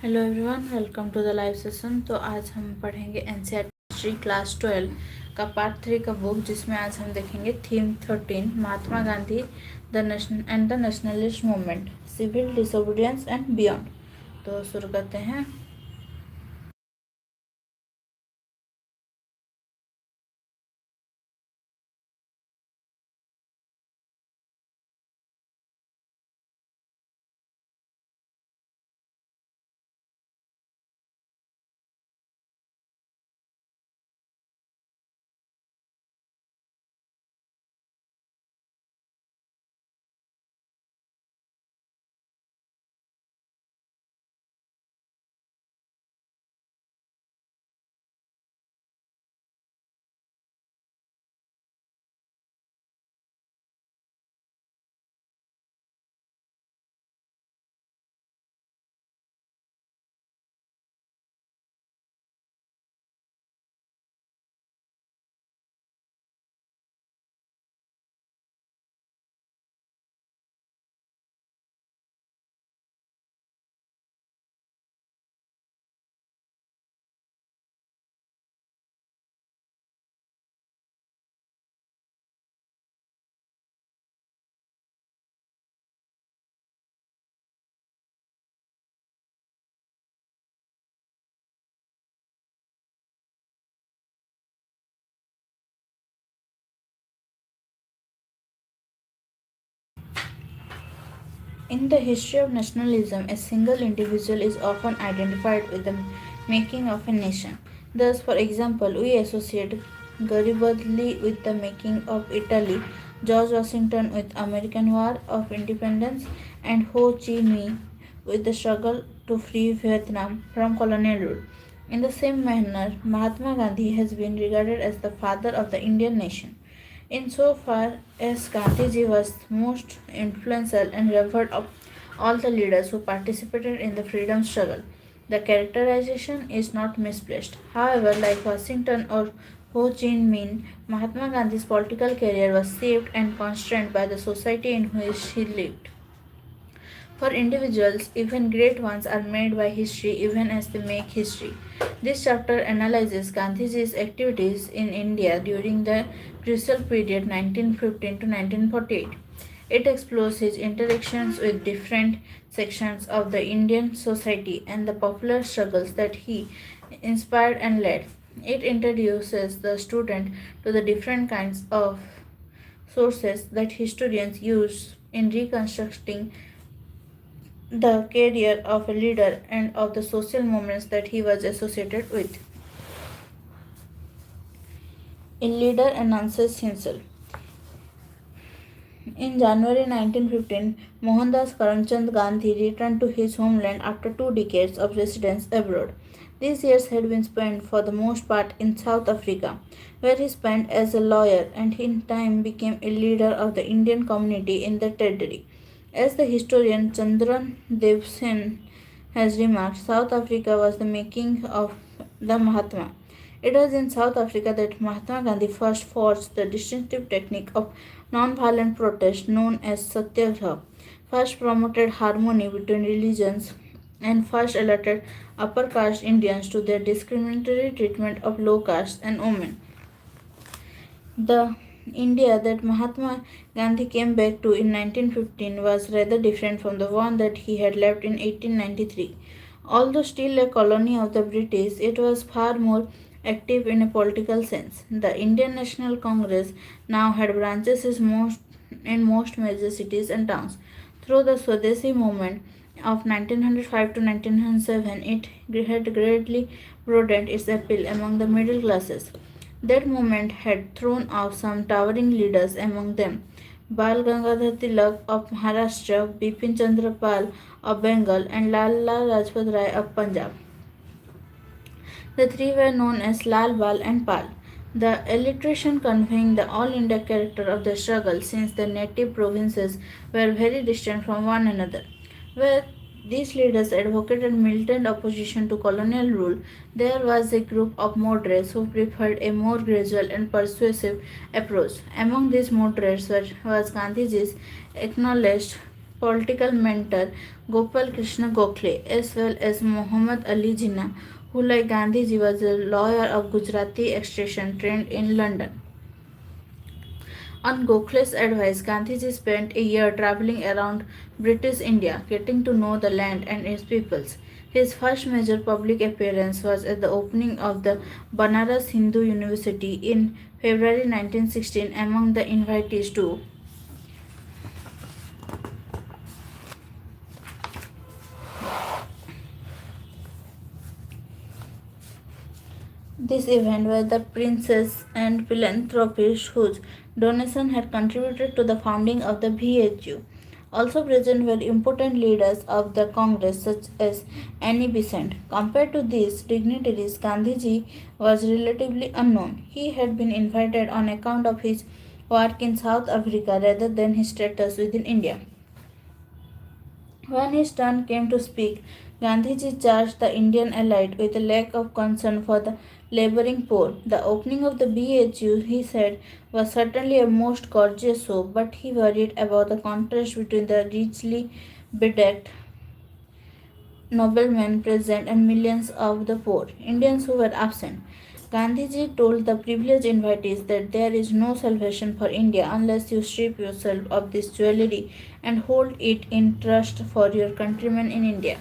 Hello everyone, welcome to the live session. तो आज हम पढ़ेंगे एनसीईआरटी हिस्ट्री क्लास 12 का पार्ट 3 का बुक, जिसमें आज हम देखेंगे theme 13 Mahatma Gandhi the nationalist movement, civil disobedience and beyond. तो शुरू करते हैं। In the history of nationalism, a single individual is often identified with the making of a nation. Thus, for example, we associate Garibaldi with the making of Italy, George Washington with American War of Independence, and Ho Chi Minh with the struggle to free Vietnam from colonial rule. In the same manner, Mahatma Gandhi has been regarded as the father of the Indian nation. Insofar as Gandhiji was most influential and revered of all the leaders who participated in the freedom struggle, the characterization is not misplaced. However, like Washington or Ho Chi Minh, Mahatma Gandhi's political career was shaped and constrained by the society in which he lived. For individuals, even great ones are made by history even as they make history. This chapter analyzes Gandhiji's activities in India during the crucial period 1915 to 1948. It explores his interactions with different sections of the Indian society and the popular struggles that he inspired and led. It introduces the student to the different kinds of sources that historians use in reconstructing the career of a leader and of the social movements that he was associated with. A leader announces himself. In January 1915, Mohandas Karamchand Gandhi returned to his homeland after 2 decades of residence abroad. These years had been spent for the most part in South Africa, where he spent as a lawyer and in time became a leader of the Indian community in the territory. As the historian Chandran Devsen has remarked, South Africa was the making of the Mahatma. It was in South Africa that Mahatma Gandhi first forged the distinctive technique of non-violent protest known as Satyagraha, first promoted harmony between religions, and first alerted upper caste Indians to their discriminatory treatment of low caste and women. The India that Mahatma Gandhi came back to in 1915 was rather different from the one that he had left in 1893. Although still a colony of the British, it was far more active in a political sense. The Indian National Congress now had branches in most major cities and towns. Through the Swadeshi movement of 1905 to 1907, it had greatly broadened its appeal among the middle classes. That movement had thrown out some towering leaders, among them Bal Gangadhar Tilak of Maharashtra, Bipin Chandra Pal of Bengal, and Lala Rajpat Rai of Punjab. The three were known as Lal, Bal, and Pal. The alliteration conveying the all India character of the struggle, since the native provinces were very distant from one another. Where these leaders advocated militant opposition to colonial rule, there was a group of moderates who preferred a more gradual and persuasive approach. Among these moderates was Gandhiji's acknowledged political mentor Gopal Krishna Gokhale as well as Muhammad Ali Jinnah, who like Gandhiji was a lawyer of Gujarati extraction trained in London. On Gokhale's advice, Gandhiji spent a year traveling around British India, getting to know the land and its peoples. His first major public appearance was at the opening of the Banaras Hindu University in February 1916 among the invitees to this event were the princes and philanthropists whose donation had contributed to the founding of the BHU. Also present were important leaders of the Congress such as Annie Besant. Compared to these dignitaries, Gandhiji was relatively unknown. He had been invited on account of his work in South Africa rather than his status within India. When his turn came to speak, Gandhiji charged the Indian elite with a lack of concern for the labouring poor. The opening of the BHU, he said, was certainly a most gorgeous show, but he worried about the contrast between the richly bedecked noblemen present and millions of the poor Indians who were absent. Gandhiji told the privileged invitees that there is no salvation for India unless you strip yourself of this jewelry and hold it in trust for your countrymen in India.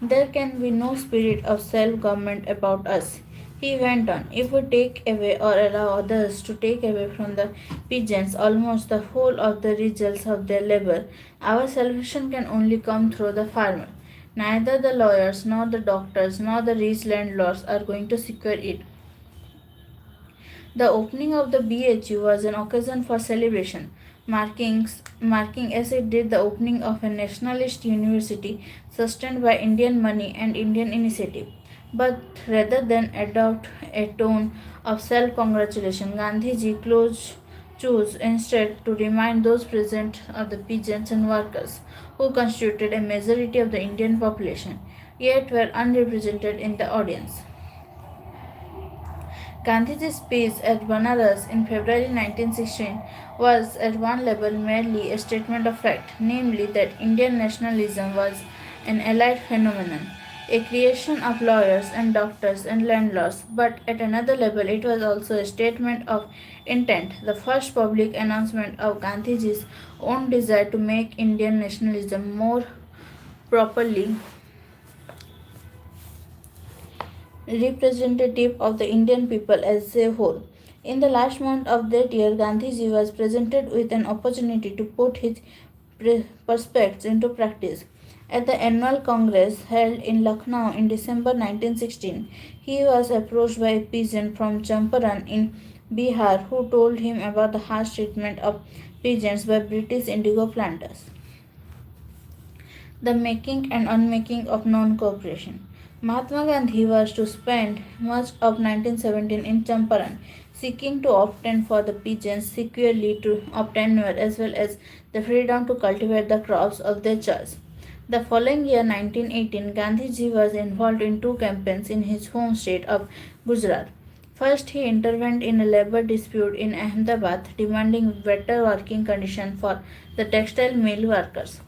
There can be no spirit of self government about us. He went on, if we take away or allow others to take away from the peasants almost the whole of the results of their labor, our salvation can only come through the farmer. Neither the lawyers, nor the doctors, nor the rich landlords are going to secure it. The opening of the BHU was an occasion for celebration, marking as it did the opening of a nationalist university sustained by Indian money and Indian initiative. But rather than adopt a tone of self congratulation, Gandhiji chose instead to remind those present of the peasants and workers, who constituted a majority of the Indian population, yet were unrepresented in the audience. Gandhiji's speech at Banaras in February 1916 was at one level merely a statement of fact, namely that Indian nationalism was an allied phenomenon, a creation of lawyers and doctors and landlords, but at another level it was also a statement of intent, the first public announcement of Gandhiji's own desire to make Indian nationalism more properly representative of the Indian people as a whole. In the last month of that year, Gandhiji was presented with an opportunity to put his prospects into practice. At the annual congress held in Lucknow in December 1916, he was approached by a peasant from Champaran in Bihar who told him about the harsh treatment of peasants by British indigo planters, the making and unmaking of non-cooperation. Mahatma Gandhi was to spend much of 1917 in Champaran, seeking to obtain for the peasants securely to obtain as well as the freedom to cultivate the crops of their choice. The following year, 1918, Gandhiji was involved in two campaigns in his home state of Gujarat. First, he intervened in a labor dispute in Ahmedabad, demanding better working conditions for the textile mill workers.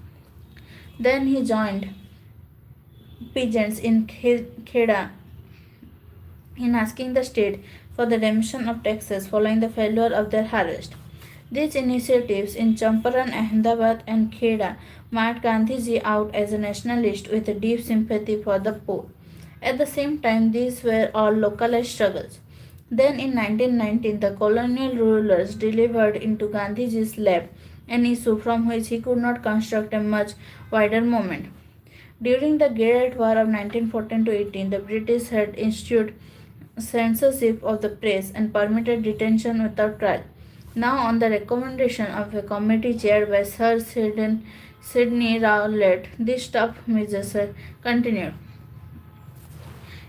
Then he joined peasants in Kheda in asking the state for the remission of taxes following the failure of their harvest. These initiatives in Champaran, Ahmedabad, and Kheda marked Gandhiji out as a nationalist with a deep sympathy for the poor. At the same time, these were all localized struggles. Then in 1919, the colonial rulers delivered into Gandhiji's lap an issue from which he could not construct a much wider movement. During the Great War of 1914 to 18, the British had instituted censorship of the press and permitted detention without trial. Now, on the recommendation of a committee chaired by Sir Sidney Rowlett, these tough measures were continued.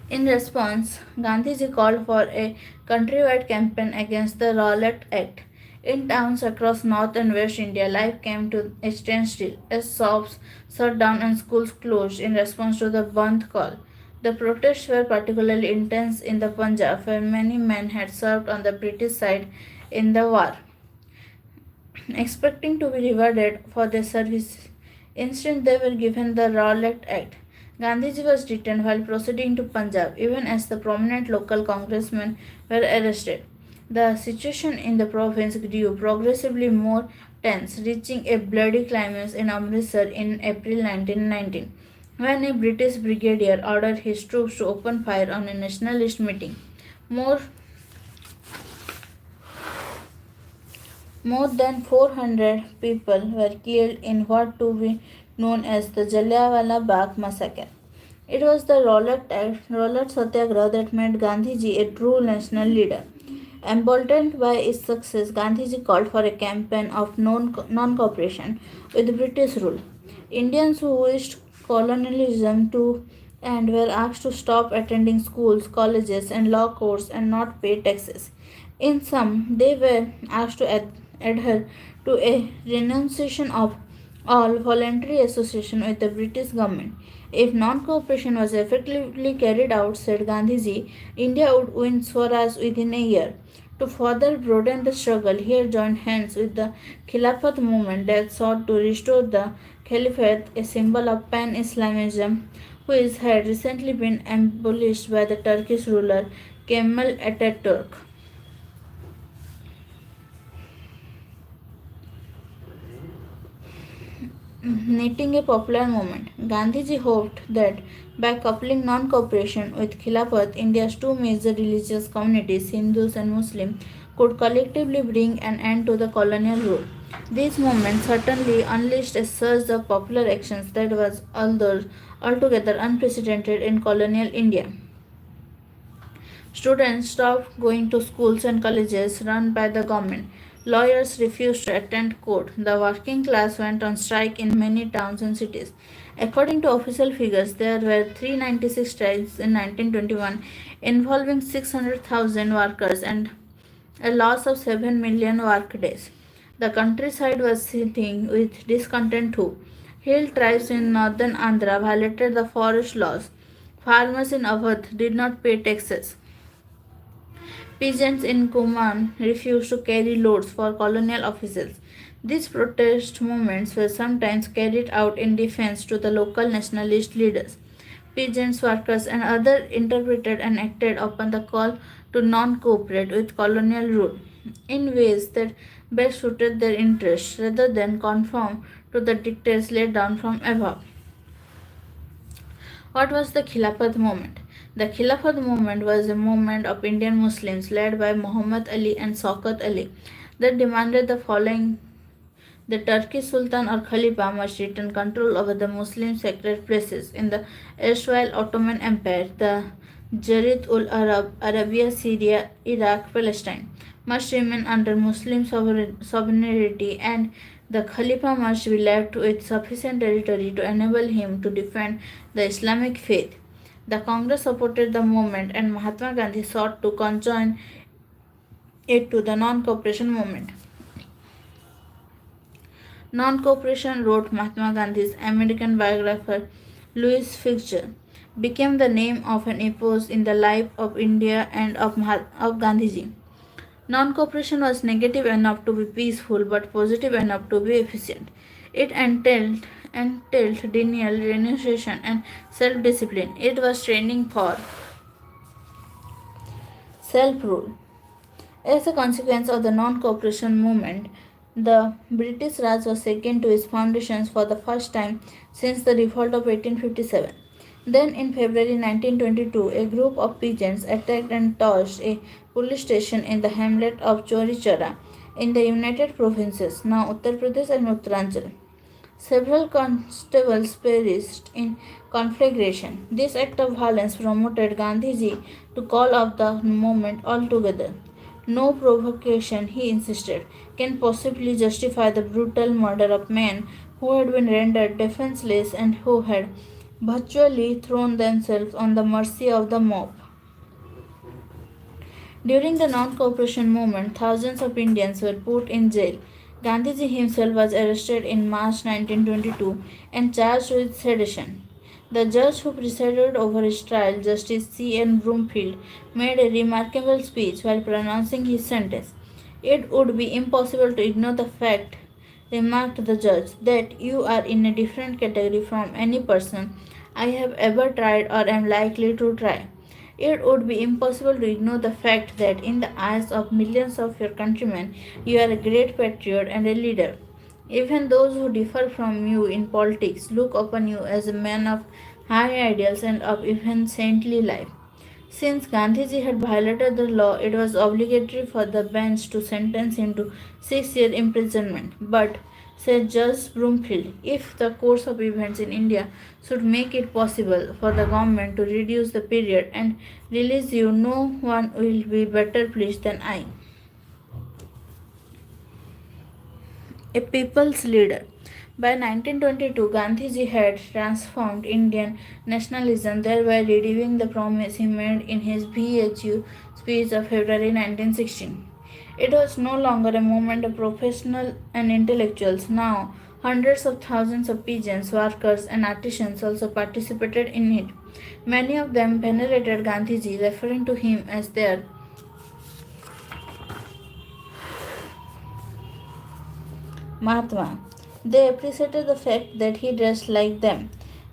In response, Gandhiji called for a countrywide campaign against the Rowlett Act. In towns across North and West India, life came to a standstill as shops shut down and schools closed in response to the Bandh call. The protests were particularly intense in the Punjab, where many men had served on the British side in the war. Expecting to be rewarded for their service Instead, they were given the Rowlatt Act. Gandhiji was detained while proceeding to Punjab, even as the prominent local congressmen were arrested. The situation in the province grew progressively more tense, reaching a bloody climax in Amritsar in April 1919, when a British brigadier ordered his troops to open fire on a nationalist meeting. More More than 400 people were killed in what to be known as the Jallianwala Bagh massacre. It was the Rowlatt Satyagraha that made Gandhiji a true national leader. Emboldened by its success, Gandhiji called for a campaign of non-cooperation with British rule. Indians who wished colonialism to end were asked to stop attending schools, colleges, and law courts and not pay taxes. In sum, they were asked to adhere to a renunciation of all voluntary association with the British government. If non-cooperation was effectively carried out, said Gandhiji, India would win Swaraj within a year. To further broaden the struggle, he joined hands with the Khilafat movement that sought to restore the Caliphate, a symbol of pan-Islamism, which had recently been abolished by the Turkish ruler Kemal Ataturk. Knitting a popular movement. Gandhiji hoped that by coupling non-cooperation with Khilafat, India's two major religious communities, Hindus and Muslims, could collectively bring an end to the colonial rule. This movement certainly unleashed a surge of popular actions that was altogether unprecedented in colonial India. Students stopped going to schools and colleges run by the government. Lawyers refused to attend court. The working class went on strike in many towns and cities. According to official figures, there were 396 strikes in 1921 involving 600,000 workers and a loss of 7 million workdays. The countryside was seething with discontent too. Hill tribes in northern Andhra violated the forest laws. Farmers in Awadh did not pay taxes. Peasants in Kuman refused to carry loads for colonial officials. These protest movements were sometimes carried out in defense to the local nationalist leaders. Peasants, workers, and others interpreted and acted upon the call to non-cooperate with colonial rule in ways that best suited their interests rather than conform to the dictates laid down from above. What was the Khilafat movement? The Khilafat movement was a movement of Indian Muslims led by Muhammad Ali and Shaukat Ali that demanded the following: the Turkish Sultan or Khalifa must retain control over the Muslim sacred places in the erstwhile Ottoman Empire, the Jazirah ul Arab, Arabia, Syria, Iraq, Palestine, must remain under Muslim sovereignty, and the Khalifa must be left with sufficient territory to enable him to defend the Islamic faith. The Congress supported the movement and Mahatma Gandhi sought to conjoin it to the non-cooperation movement. Non-cooperation, wrote Mahatma Gandhi's American biographer Louis Fitzer, became the name of an epoch in the life of India and of Gandhiji. Non-cooperation was negative enough to be peaceful but positive enough to be efficient. It entailed denial, renunciation, and self-discipline. It was training for self-rule. As a consequence of the non-cooperation movement, the British Raj was shaken to its foundations for the first time since the revolt of 1857. Then, in February 1922, a group of peasants attacked and torched a police station in the hamlet of Chorichara in the United Provinces, now Uttar Pradesh and Uttaranchal. Several constables perished in conflagration. This act of violence promoted Gandhiji to call off the movement altogether. No provocation, he insisted, can possibly justify the brutal murder of men who had been rendered defenseless and who had virtually thrown themselves on the mercy of the mob. During the non-cooperation movement, thousands of Indians were put in jail. Gandhiji himself was arrested in March 1922 and charged with sedition. The judge who presided over his trial, Justice C. N. Broomfield, made a remarkable speech while pronouncing his sentence. It would be impossible to ignore the fact remarked the judge, that you are in a different category from any person I have ever tried or am likely to try. It would be impossible to ignore the fact that, in the eyes of millions of your countrymen, you are a great patriot and a leader. Even those who differ from you in politics look upon you as a man of high ideals and of even saintly life. Since Gandhiji had violated the law, it was obligatory for the bench to sentence him to 6 years imprisonment. But, said Judge Broomfield, if the course of events in India should make it possible for the government to reduce the period and release you, no one will be better pleased than I. A people's leader. By 1922, Gandhiji had transformed Indian nationalism, thereby renewing the promise he made in his BHU speech of February 1916. It was no longer a movement of professionals and intellectuals. Now, hundreds of thousands of peasants, workers, and artisans also participated in it. Many of them venerated Gandhiji, referring to him as their Mahatma. They appreciated the fact that he dressed like them,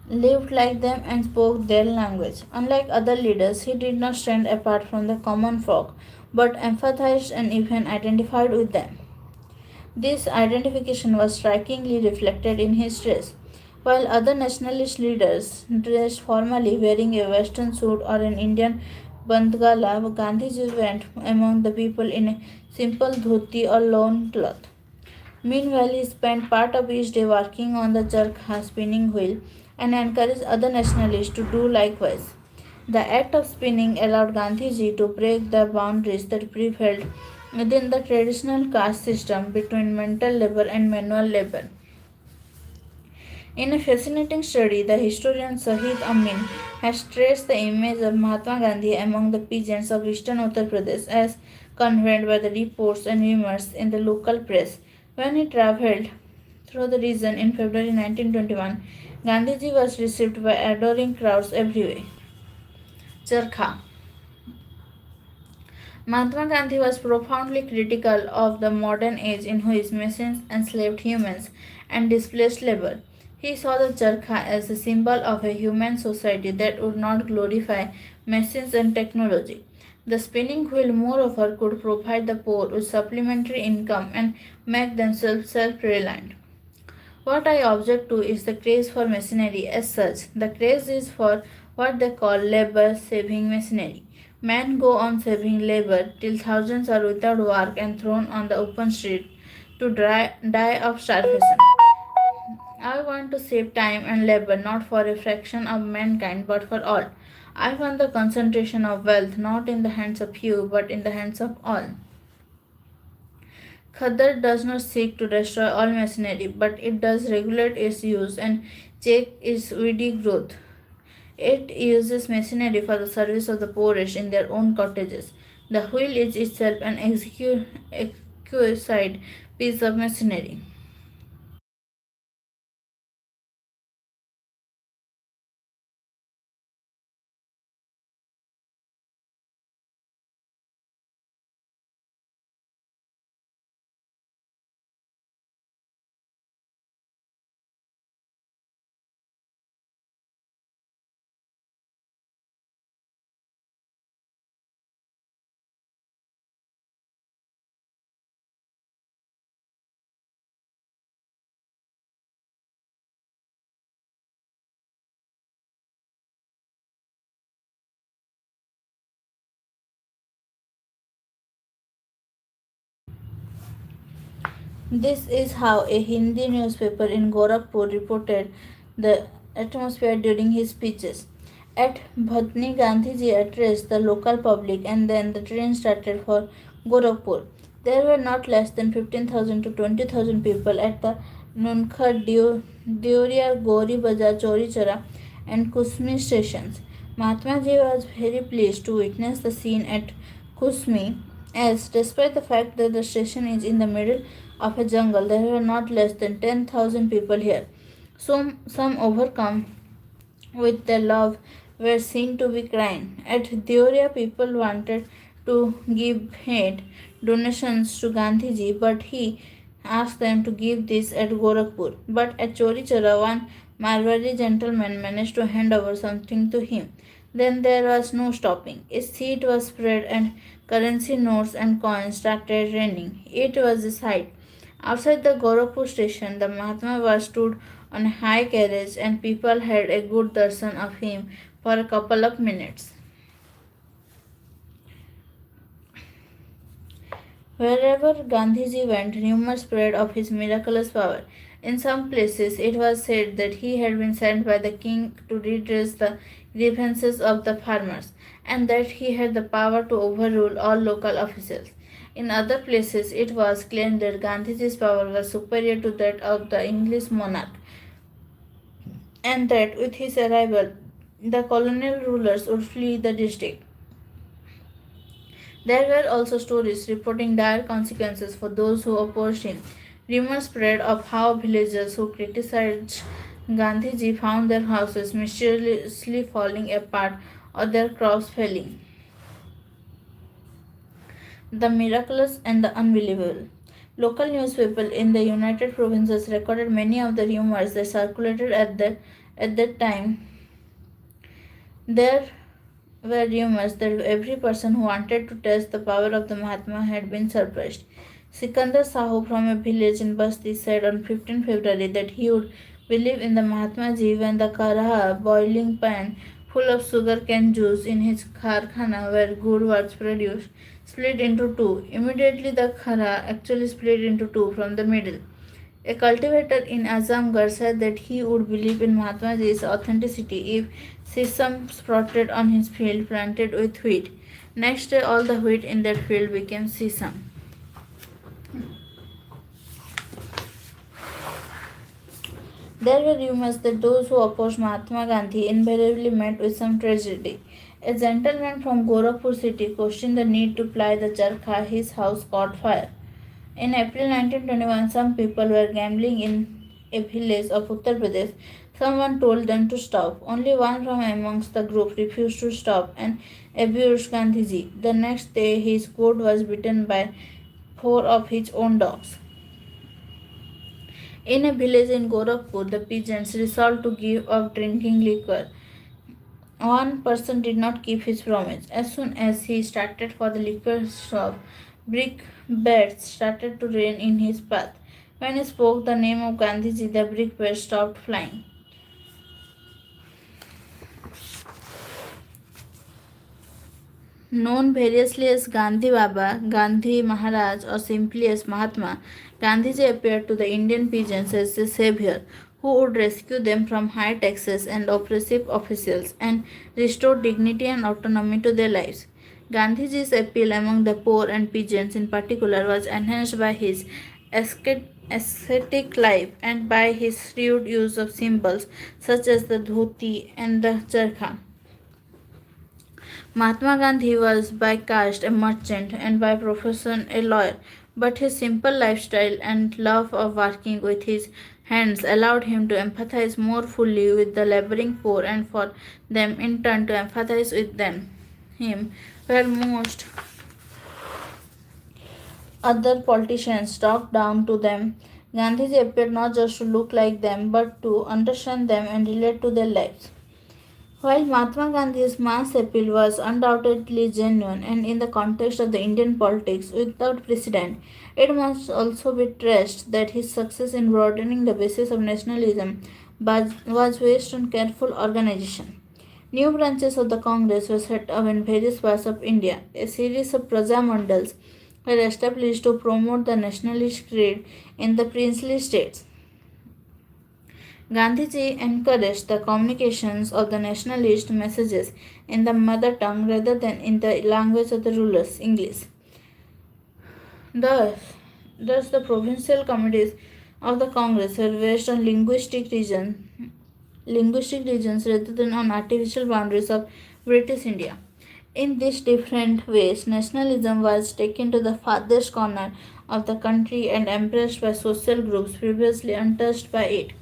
lived like them, and spoke their language. Unlike other leaders, he did not stand apart from the common folk, but empathized and even identified with them. This identification was strikingly reflected in his dress. While other nationalist leaders dressed formally, wearing a western suit or an Indian bandgala, Gandhiji went among the people in a simple dhoti or loin cloth. Meanwhile, he spent part of each day working on the charkha spinning wheel and encouraged other nationalists to do likewise. The act of spinning allowed Gandhiji to break the boundaries that prevailed within the traditional caste system between mental labor and manual labor. In a fascinating study, the historian Sahid Amin has traced the image of Mahatma Gandhi among the peasants of eastern Uttar Pradesh as conveyed by the reports and rumors in the local press. When he travelled through the region in February 1921, Gandhiji was received by adoring crowds everywhere. Charkha. Mahatma Gandhi was profoundly critical of the modern age in which machines enslaved humans and displaced labor. He saw the charkha as a symbol of a human society that would not glorify machines and technology. The spinning wheel, moreover, could provide the poor with supplementary income and make themselves self reliant. What I object to is the craze for machinery as such. The craze is for what they call labor saving machinery. Men go on saving labor till thousands are without work and thrown on the open street to die of starvation. I want to save time and labor not for a fraction of mankind but for all. I want the concentration of wealth not in the hands of few but in the hands of all. Khadr does not seek to destroy all machinery, but it does regulate its use and check its weedy growth. It uses machinery for the service of the poorest in their own cottages. The wheel is itself an exquisite piece of machinery. This is how a Hindi newspaper in Gorakhpur reported the atmosphere during his speeches. At Bhatni, Gandhiji addressed the local public and then the train started for Gorakhpur. There were not less than 15,000 to 20,000 people at the Nunkhar, Deoria, Gori Bazar, Chori Chara, and Kusmi stations. Mahatma Ji was very pleased to witness the scene at Kusmi, as despite the fact that the station is in the middle of a jungle, there were not less than 10,000 people here. Some overcome with their love were seen to be crying. At Deoria, people wanted to give aid donations to Gandhiji, but he asked them to give this at Gorakhpur, but at Chori Chora, one Marwari gentleman managed to hand over something to him. Then there was no stopping. A seat was spread and currency notes and coins started raining. It was a sight. Outside the Gorakhpur station, the Mahatma was stood on a high carriage and people had a good darshan of him for a couple of minutes. Wherever Gandhiji went, rumors spread of his miraculous power. In some places, it was said that he had been sent by the king to redress the grievances of the farmers, and that he had the power to overrule all local officials. In other places, it was claimed that Gandhiji's power was superior to that of the English monarch, and that with his arrival, the colonial rulers would flee the district. There were also stories reporting dire consequences for those who opposed him. Rumors spread of how villagers who criticized Gandhiji found their houses mysteriously falling apart or their crops failing. The miraculous and the unbelievable. Local newspapers in the United Provinces recorded many of the rumors that circulated at that time. There were rumors that every person who wanted to test the power of the Mahatma had been surprised. Sikandar Sahu from a village in Basti said on 15 February that he would believe in the Mahatma Ji when the karaha, boiling pan full of sugar cane juice in his kharkhana where gur was produced, split into two. Immediately the khara actually split into two from the middle. A cultivator in Azamgarh said that he would believe in Mahatma Ji's authenticity if sesame sprouted on his field planted with wheat. Next day, all the wheat in that field became sesame. There were rumors that those who opposed Mahatma Gandhi invariably met with some tragedy. A gentleman from Gorakhpur city questioned the need to ply the charkha. His house caught fire. In April 1921, some people were gambling in a village of Uttar Pradesh. Someone told them to stop. Only one from amongst the group refused to stop and abused Gandhiji. The next day, his goat was bitten by four of his own dogs. In a village in Gorakhpur, the peasants resolved to give up drinking liquor. One person did not keep his promise. As soon as he started for the liquor shop, brick bats started to rain in his path. When he spoke the name of Gandhiji, the brick bats stopped flying. Known variously as Gandhi Baba, Gandhi Maharaj, or simply as Mahatma, Gandhiji appeared to the Indian peasants as a savior who would rescue them from high taxes and oppressive officials and restore dignity and autonomy to their lives. Gandhiji's appeal among the poor and peasants in particular was enhanced by his ascetic life and by his shrewd use of symbols such as the dhoti and the charkha. Mahatma Gandhi was by caste a merchant and by profession a lawyer, but his simple lifestyle and love of working with his hands allowed him to empathize more fully with the laboring poor and for them in turn to empathize with him, where most other politicians talked down to them. Gandhiji appeared not just to look like them but to understand them and relate to their lives. While Mahatma Gandhi's mass appeal was undoubtedly genuine and in the context of the Indian politics without precedent, it must also be stressed that his success in broadening the basis of nationalism was based on careful organization. New branches of the Congress were set up in various parts of India. A series of Praja Mandals were established to promote the nationalist creed in the princely states. Gandhiji encouraged the communications of the nationalist messages in the mother tongue rather than in the language of the rulers, English. Thus, thus the provincial committees of the Congress were based on linguistic regions rather than on artificial boundaries of British India. In these different ways, nationalism was taken to the farthest corner of the country and embraced by social groups previously untouched by it.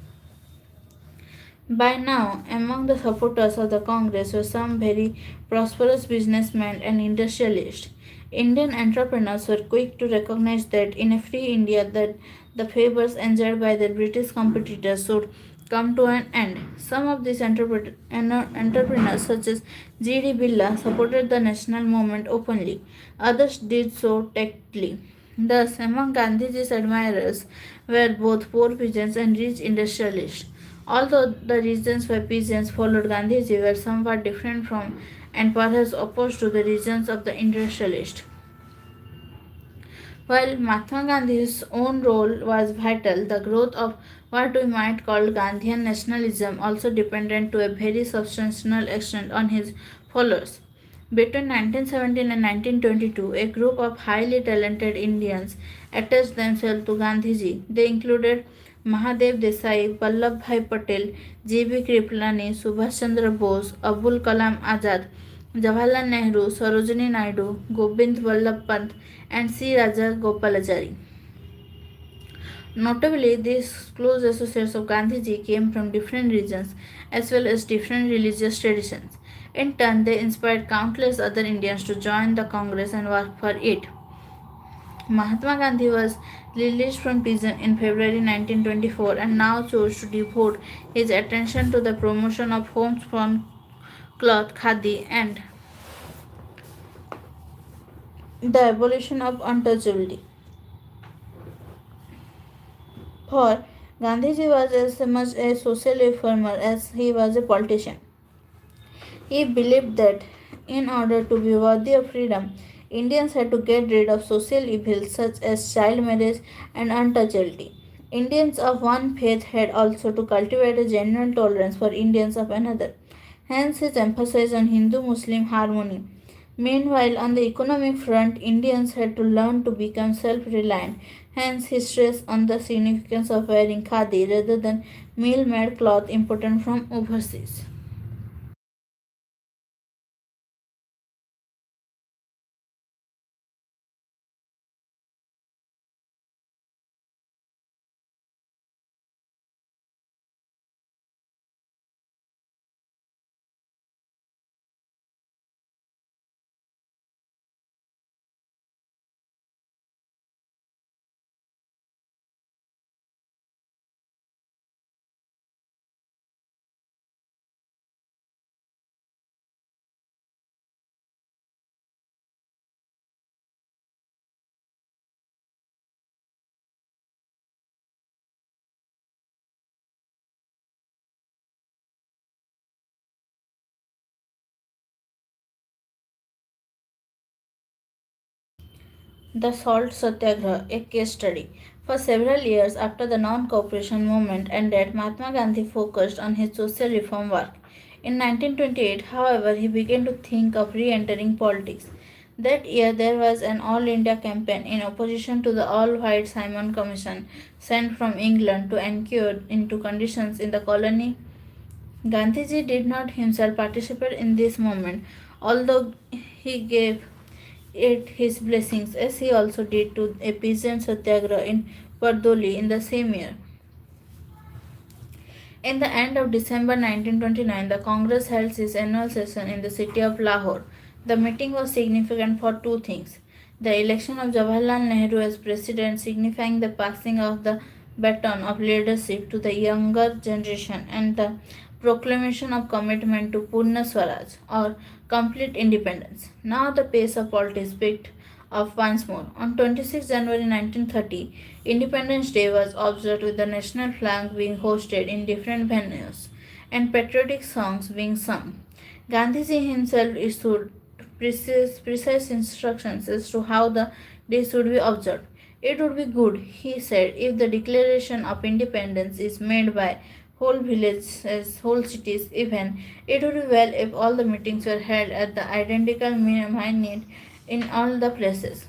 By now, among the supporters of the Congress were some very prosperous businessmen and industrialists. Indian entrepreneurs were quick to recognize that in a free India that the favors enjoyed by their British competitors should come to an end. Some of these entrepreneurs, such as G.D. Birla, supported the national movement openly. Others did so tactfully. Thus, among Gandhiji's admirers were both poor peasants and rich industrialists. Although the reasons why peasants followed Gandhiji were somewhat different from and perhaps opposed to the reasons of the industrialists. While Mahatma Gandhi's own role was vital, the growth of what we might call Gandhian nationalism also depended to a very substantial extent on his followers. Between 1917 and 1922, a group of highly talented Indians attached themselves to Gandhiji. They included Mahadev Desai, Vallabhbhai Patel, J.B. Kripalani, Subhash Chandra Bose, Abul Kalam Azad, Jawaharlal Nehru, Sarojini Naidu, Gobind Vallabh Pant, and C. Raja Gopalachari. Notably, these close associates of Gandhiji came from different regions as well as different religious traditions. In turn, they inspired countless other Indians to join the Congress and work for it. Mahatma Gandhi was released from prison in February 1924 and now chose to devote his attention to the promotion of homespun cloth, khadi, and the abolition of untouchability. For Gandhiji was as much a social reformer as he was a politician. He believed that in order to be worthy of freedom, Indians had to get rid of social evils such as child marriage and untouchability. Indians of one faith had also to cultivate a genuine tolerance for Indians of another. Hence his emphasis on Hindu Muslim harmony. Meanwhile, on the economic front, Indians had to learn to become self reliant. Hence, his stress on the significance of wearing khadi rather than mill made cloth imported from overseas. The Salt Satyagraha, a case study. For several years after the non cooperation movement ended, Mahatma Gandhi focused on his social reform work. In 1928, however, he began to think of re entering politics. That year, there was an all India campaign in opposition to the all white Simon Commission sent from England to inquire into conditions in the colony. Gandhiji did not himself participate in this movement, although he gave it his blessings, as he also did to a peasant satyagraha in Bardoli in the same year. In the end of December 1929, the Congress held its annual session in the city of Lahore. The meeting was significant for two things: the election of Jawaharlal Nehru as president, signifying the passing of the baton of leadership to the younger generation, and the proclamation of commitment to Purna Swaraj, or complete independence. Now the pace of politics picked up once more. On 26 January 1930, Independence Day was observed with the national flag being hosted in different venues and patriotic songs being sung. Gandhiji himself issued precise instructions as to how the day should be observed. It would be good, he said, if the declaration of independence is made by whole villages, whole cities even. It would be well if all the meetings were held at the identical minute in all the places.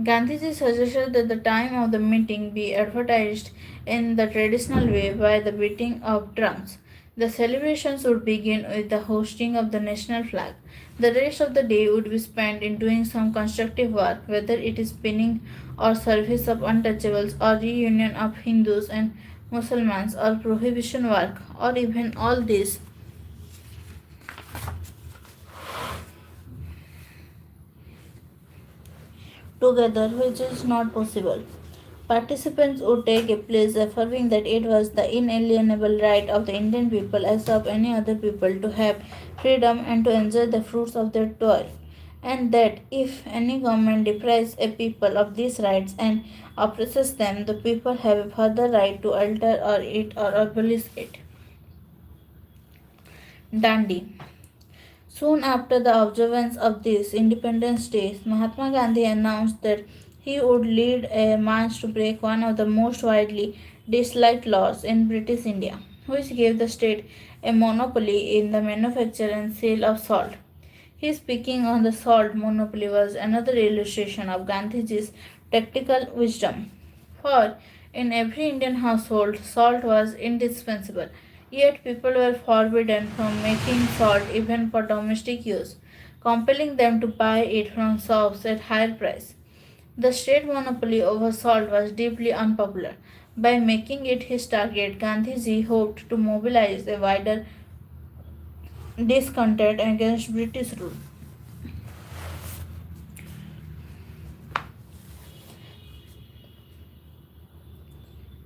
Gandhiji suggested that the time of the meeting be advertised in the traditional way by the beating of drums. The celebrations would begin with the hosting of the national flag. The rest of the day would be spent in doing some constructive work, whether it is pinning or service of untouchables or reunion of Hindus and Muslims or prohibition work or even all this. together, which is not possible. Participants would take a place affirming that it was the inalienable right of the Indian people as of any other people to have freedom and to enjoy the fruits of their toil, and that if any government deprives a people of these rights and oppresses them, the people have a further right to alter or abolish it. Dandi. Soon after the observance of this Independence Day, Mahatma Gandhi announced that he would lead a march to break one of the most widely disliked laws in British India, which gave the state a monopoly in the manufacture and sale of salt. His speaking on the salt monopoly was another illustration of Gandhiji's tactical wisdom. For in every Indian household, salt was indispensable, yet people were forbidden from making salt even for domestic use, compelling them to buy it from shops at higher price. The state monopoly over salt was deeply unpopular. By making it his target, Gandhiji hoped to mobilize a wider discontent against British rule.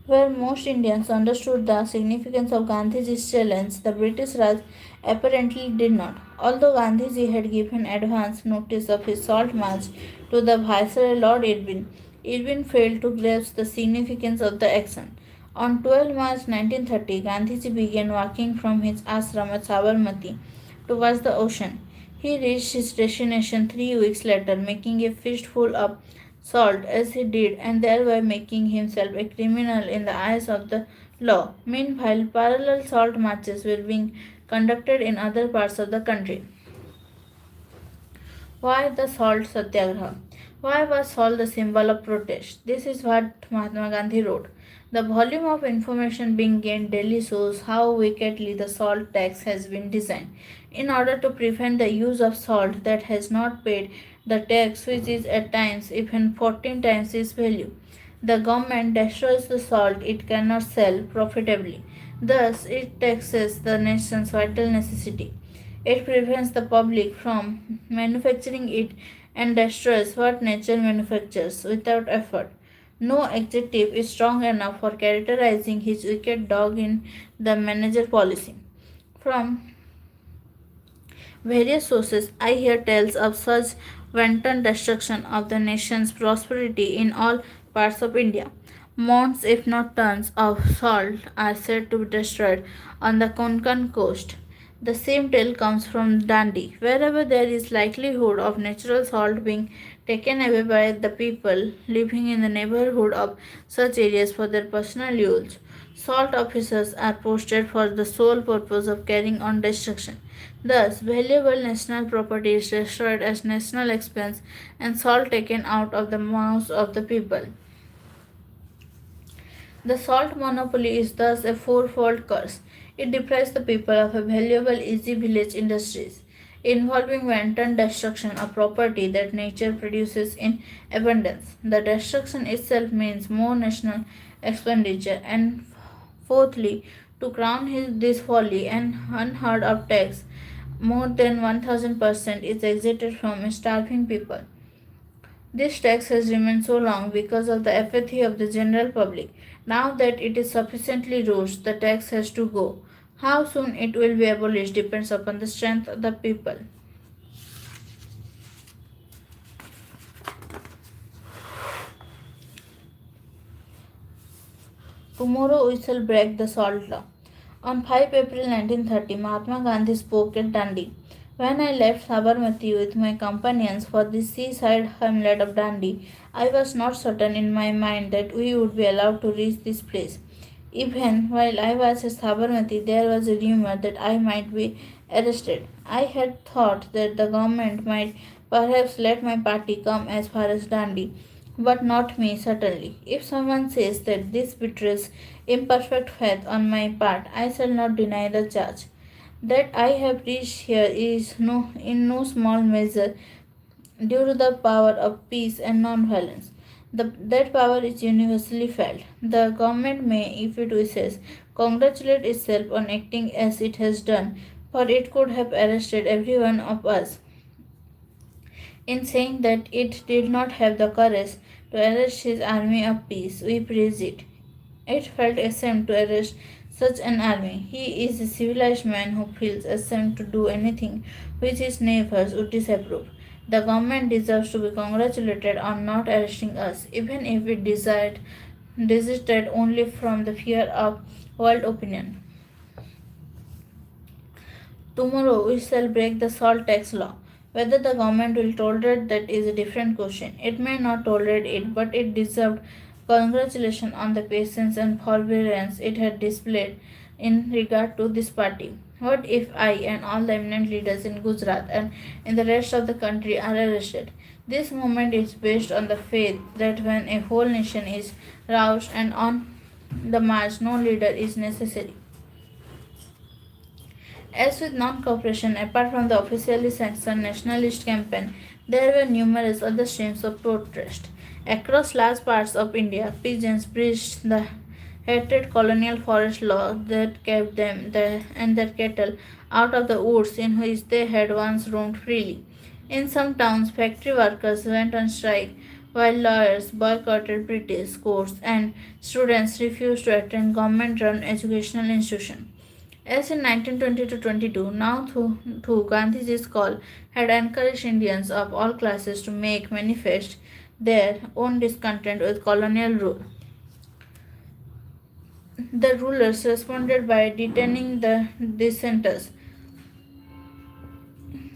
Where most Indians understood the significance of Gandhiji's challenge, the British Raj apparently did not. Although Gandhiji had given advance notice of his salt march to the Viceroy Lord Irwin, Irwin failed to grasp the significance of the action. On 12 March 1930, Gandhiji began walking from his ashram at Sabarmati towards the ocean. He reached his destination 3 weeks later, making a fistful of salt as he did, and thereby making himself a criminal in the eyes of the law. Meanwhile, parallel salt marches were being conducted in other parts of the country. Why the salt satyagraha? Why was salt the symbol of protest? This is what Mahatma Gandhi wrote. The volume of information being gained daily shows how wickedly the salt tax has been designed. In order to prevent the use of salt that has not paid the tax, which is at times even 14 times its value, the government destroys the salt it cannot sell profitably. Thus, it taxes the nation's vital necessity. It prevents the public from manufacturing it and destroys what nature manufactures without effort. No adjective is strong enough for characterizing his wicked dog in the manager policy. From various sources, I hear tales of such wanton destruction of the nation's prosperity in all parts of India. Mounds, if not tons, of salt are said to be destroyed on the Konkan coast. The same tale comes from Dandi. Wherever there is likelihood of natural salt being taken away by the people living in the neighborhood of such areas for their personal use, salt officers are posted for the sole purpose of carrying on destruction. Thus, valuable national property is destroyed as national expense and salt taken out of the mouths of the people. The salt monopoly is thus a fourfold curse. It deprives the people of a valuable easy village industries, involving wanton destruction of property that nature produces in abundance. The destruction itself means more national expenditure, and fourthly, to crown this folly, an unheard of tax more than 1000% is exacted from starving people. This tax has remained so long because of the apathy of the general public. Now that it is sufficiently rose, the tax has to go. How soon it will be abolished depends upon the strength of the people. Tomorrow we shall break the salt law. On 5 April 1930, Mahatma Gandhi spoke at Dandi. When I left Sabarmati with my companions for the seaside hamlet of Dandi, I was not certain in my mind that we would be allowed to reach this place. Even while I was at Sabarmati, there was a rumor that I might be arrested. I had thought that the government might perhaps let my party come as far as Dandi, but not me, certainly. If someone says that this betrays imperfect faith on my part, I shall not deny the charge. That I have reached here is in no small measure due to the power of peace and non-violence. That power is universally felt. The government may, if it wishes, congratulate itself on acting as it has done, for it could have arrested every one of us In saying that it did not have the courage to arrest his army of peace, we praise it. It felt ashamed to arrest such an army. He is a civilized man who feels ashamed to do anything which his neighbors would disapprove. The government deserves to be congratulated on not arresting us, even if it desisted only from the fear of world opinion. Tomorrow we shall break the salt tax law. Whether the government will tolerate that is a different question. It may not tolerate it, but it deserved congratulations on the patience and forbearance it had displayed in regard to this party. What if I and all the eminent leaders in Gujarat and in the rest of the country are arrested? This movement is based on the faith that when a whole nation is roused and on the march, no leader is necessary. As with non-cooperation, apart from the officially sanctioned nationalist campaign, there were numerous other streams of protest. Across large parts of India, peasants preached the hated colonial forest law that kept them and their cattle out of the woods in which they had once roamed freely. In some towns, factory workers went on strike, while lawyers boycotted British courts and students refused to attend government-run educational institutions. As in 1920 to 22, now through Gandhiji's call had encouraged Indians of all classes to make manifest their own discontent with colonial rule. The rulers responded by detaining the dissenters.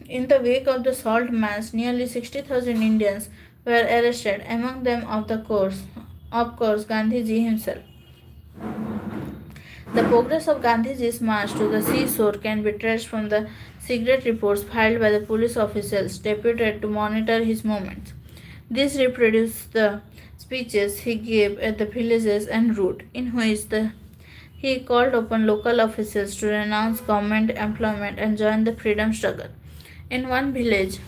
In the wake of the Salt March, nearly 60,000 Indians were arrested, among them of course, Gandhiji himself. The progress of Gandhiji's march to the seashore can be traced from the secret reports filed by the police officials deputed to monitor his movements. These reproduce the speeches he gave at the villages en route, in which he called upon local officials to renounce government employment and join the freedom struggle. In one village,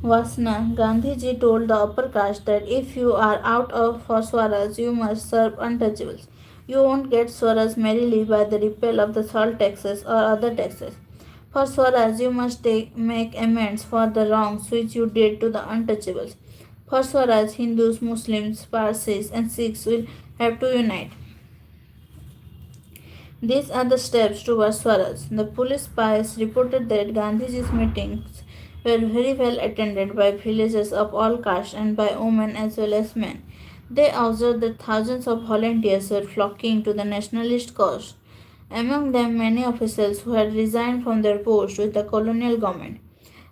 Vasna, Gandhiji told the upper caste that if you are out of for Swaraj, you must serve untouchables. You won't get Swaraj merely by the repeal of the salt taxes or other taxes. For Swaraj, you must make amends for the wrongs which you did to the untouchables. For Swaraj, Hindus, Muslims, Parsis, and Sikhs will have to unite. These are the steps towards Swaraj. The police spies reported that Gandhiji's meetings were very well attended by villagers of all castes and by women as well as men. They observed that thousands of volunteers were flocking to the nationalist cause, among them many officials who had resigned from their posts with the colonial government.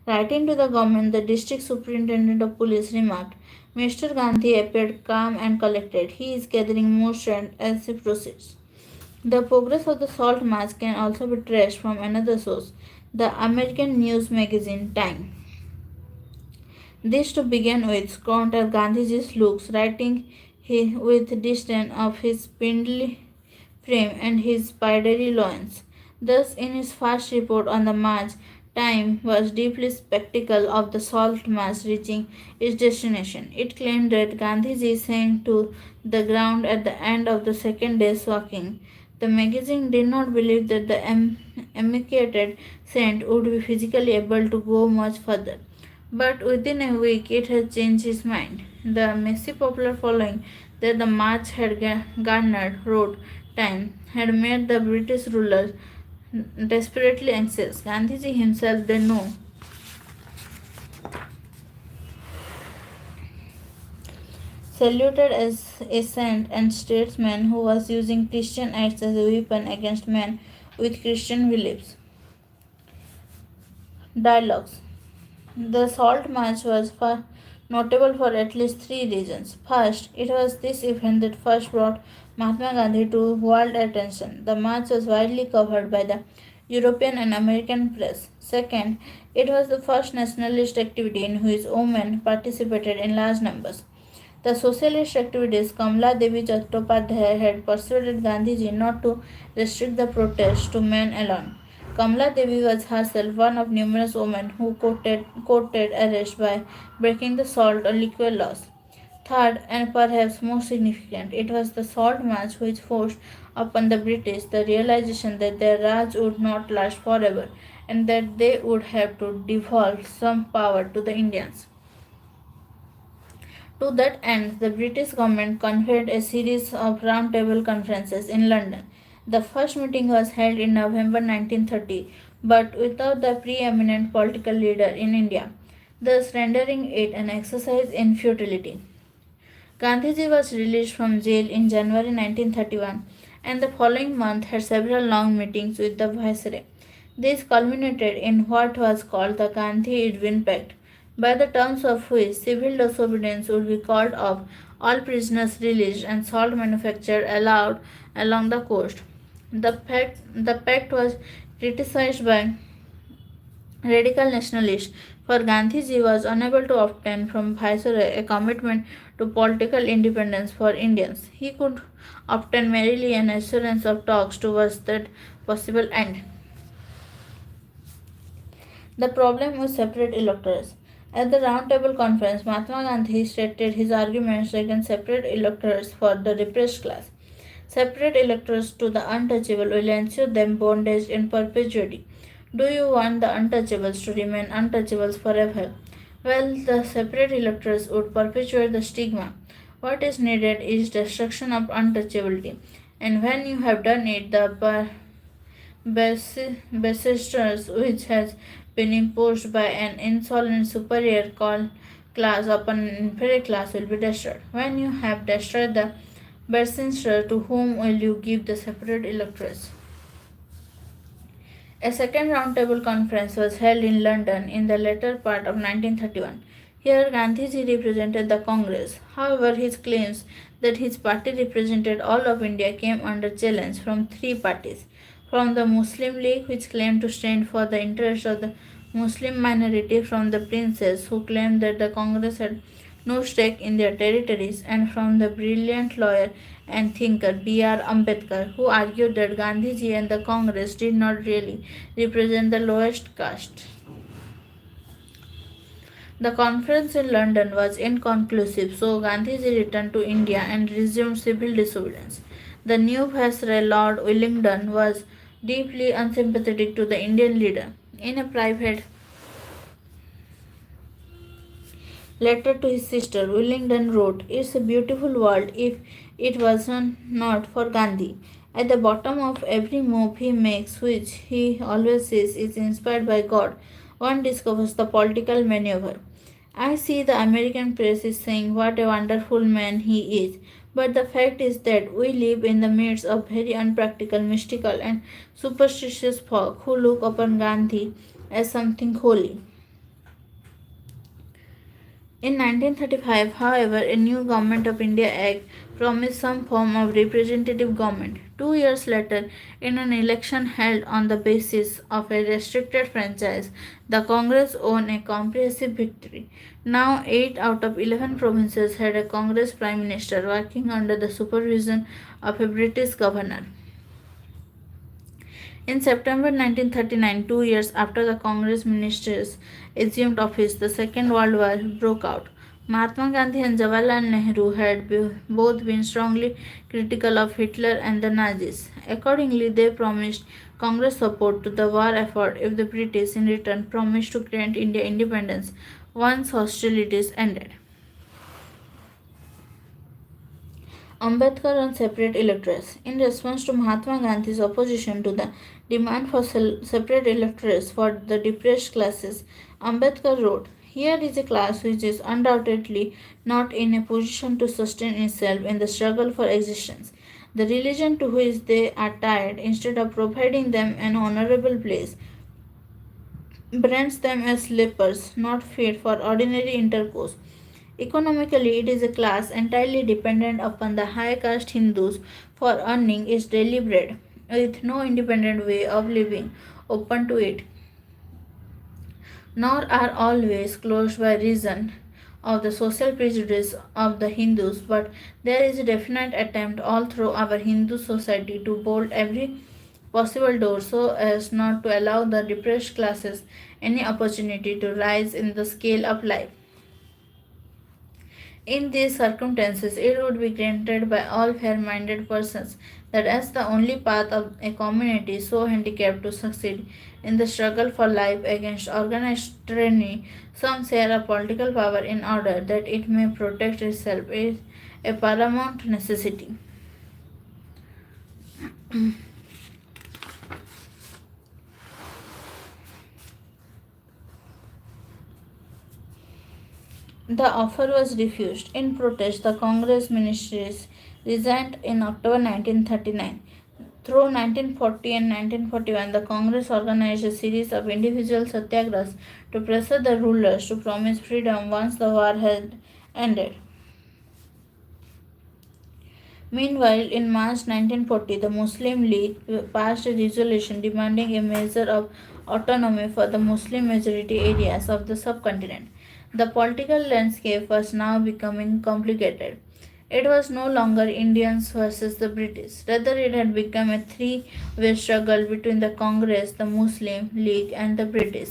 Writing to the government, the district superintendent of police remarked, Mr. Gandhi appeared calm and collected. He is gathering more strength as he proceeds. The progress of the Salt March can also be traced from another source, the American news magazine Time. This, to begin with, countered Gandhiji's looks, writing with disdain of his spindly frame and his spidery loins. Thus, in his first report on the march, Time was deeply skeptical of the salt march reaching its destination. It claimed that Gandhiji sank to the ground at the end of the second day's walking. The magazine did not believe that the emaciated saint would be physically able to go much further. But within a week, it had changed his mind. The massive popular following that the march had garnered, wrote Time, had made the British rulers desperately anxious. Gandhiji himself, they know, saluted as a saint and statesman who was using Christian acts as a weapon against men with Christian beliefs. Dialogues. The Salt March was notable for at least three reasons. First, it was this event that first brought Mahatma Gandhi to world attention. The march was widely covered by the European and American press. Second, it was the first nationalist activity in which women participated in large numbers. The socialist activities Kamala Devi Chattopadhyay had persuaded Gandhiji not to restrict the protest to men alone. Kamala Devi was herself one of numerous women who courted arrest by breaking the salt or liquor laws. Third, and perhaps most significant, it was the Salt March which forced upon the British the realization that their Raj would not last forever and that they would have to devolve some power to the Indians. To that end, the British government convened a series of roundtable conferences in London. The first meeting was held in November 1930, but without the preeminent political leader in India, thus rendering it an exercise in futility. Gandhiji was released from jail in January 1931 and the following month had several long meetings with the Viceroy. This culminated in what was called the Gandhi-Irwin Pact, by the terms of which civil disobedience would be called off, all prisoners released, and salt manufacture allowed along the coast. The pact was criticized by radical nationalist, for Gandhiji was unable to obtain from Viceroy a commitment to political independence for Indians. He could obtain merely an assurance of talks towards that possible end. The problem was separate electors. At the Round Table Conference, Mahatma Gandhi stated his arguments against separate electors for the repressed class. Separate electors to the untouchable will ensure them bondage in perpetuity. Do you want the untouchables to remain untouchables forever? Well, the separate electors would perpetuate the stigma. What is needed is destruction of untouchability. And when you have done it, the basesters which has been imposed by an insolent superior class upon an inferior class will be destroyed. When you have destroyed the basesters, to whom will you give the separate electors? A second roundtable conference was held in London in the latter part of 1931. Here Gandhiji represented the Congress. However, his claims that his party represented all of India came under challenge from three parties. From the Muslim League, which claimed to stand for the interests of the Muslim minority, from the princes, who claimed that the Congress had no stake in their territories, and from the brilliant lawyer and thinker B.R. Ambedkar, who argued that Gandhiji and the Congress did not really represent the lowest caste. The conference in London was inconclusive, so Gandhiji returned to India and resumed civil disobedience. The new Viceroy, Lord Willingdon, was deeply unsympathetic to the Indian leader. In a private letter to his sister, Willingdon wrote, "It's a beautiful world if it wasn't not for Gandhi. At the bottom of every move he makes, which he always says is inspired by God, one discovers the political maneuver. I see the American press is saying what a wonderful man he is, but the fact is that we live in the midst of very unpractical, mystical, and superstitious folk who look upon Gandhi as something holy." In 1935, however, a new Government of India Act promised some form of representative government. 2 years later, in an election held on the basis of a restricted franchise, the Congress won a comprehensive victory. Now, 8 out of 11 provinces had a Congress Prime Minister working under the supervision of a British governor. In September 1939, 2 years after the Congress ministers assumed office, the Second World War broke out. Mahatma Gandhi and Jawaharlal Nehru had both been strongly critical of Hitler and the Nazis. Accordingly, they promised Congress support to the war effort if the British, in return, promised to grant India independence once hostilities ended. Ambedkar on separate electorates. In response to Mahatma Gandhi's opposition to the demand for separate electorates for the depressed classes, Ambedkar wrote, "Here is a class which is undoubtedly not in a position to sustain itself in the struggle for existence. The religion to which they are tied, instead of providing them an honorable place, brands them as lepers, not fit for ordinary intercourse. Economically, it is a class entirely dependent upon the high caste Hindus for earning its daily bread, with no independent way of living open to it, nor are always closed by reason of the social prejudice of the Hindus, but there is a definite attempt all through our Hindu society to bolt every possible door so as not to allow the depressed classes any opportunity to rise in the scale of life. In these circumstances, it would be granted by all fair minded persons that as the only path of a community so handicapped to succeed in the struggle for life against organized tyranny, some share of political power in order that it may protect itself is a paramount necessity. The offer was refused. In protest, the Congress ministries resigned in October 1939. Through 1940 and 1941, the Congress organized a series of individual satyagrahas to pressure the rulers to promise freedom once the war had ended. Meanwhile, in March 1940, the Muslim League passed a resolution demanding a measure of autonomy for the Muslim majority areas of the subcontinent. The political landscape was now becoming complicated. It was no longer Indians versus the British. Rather, it had become a three-way struggle between the Congress, the Muslim League, and the British.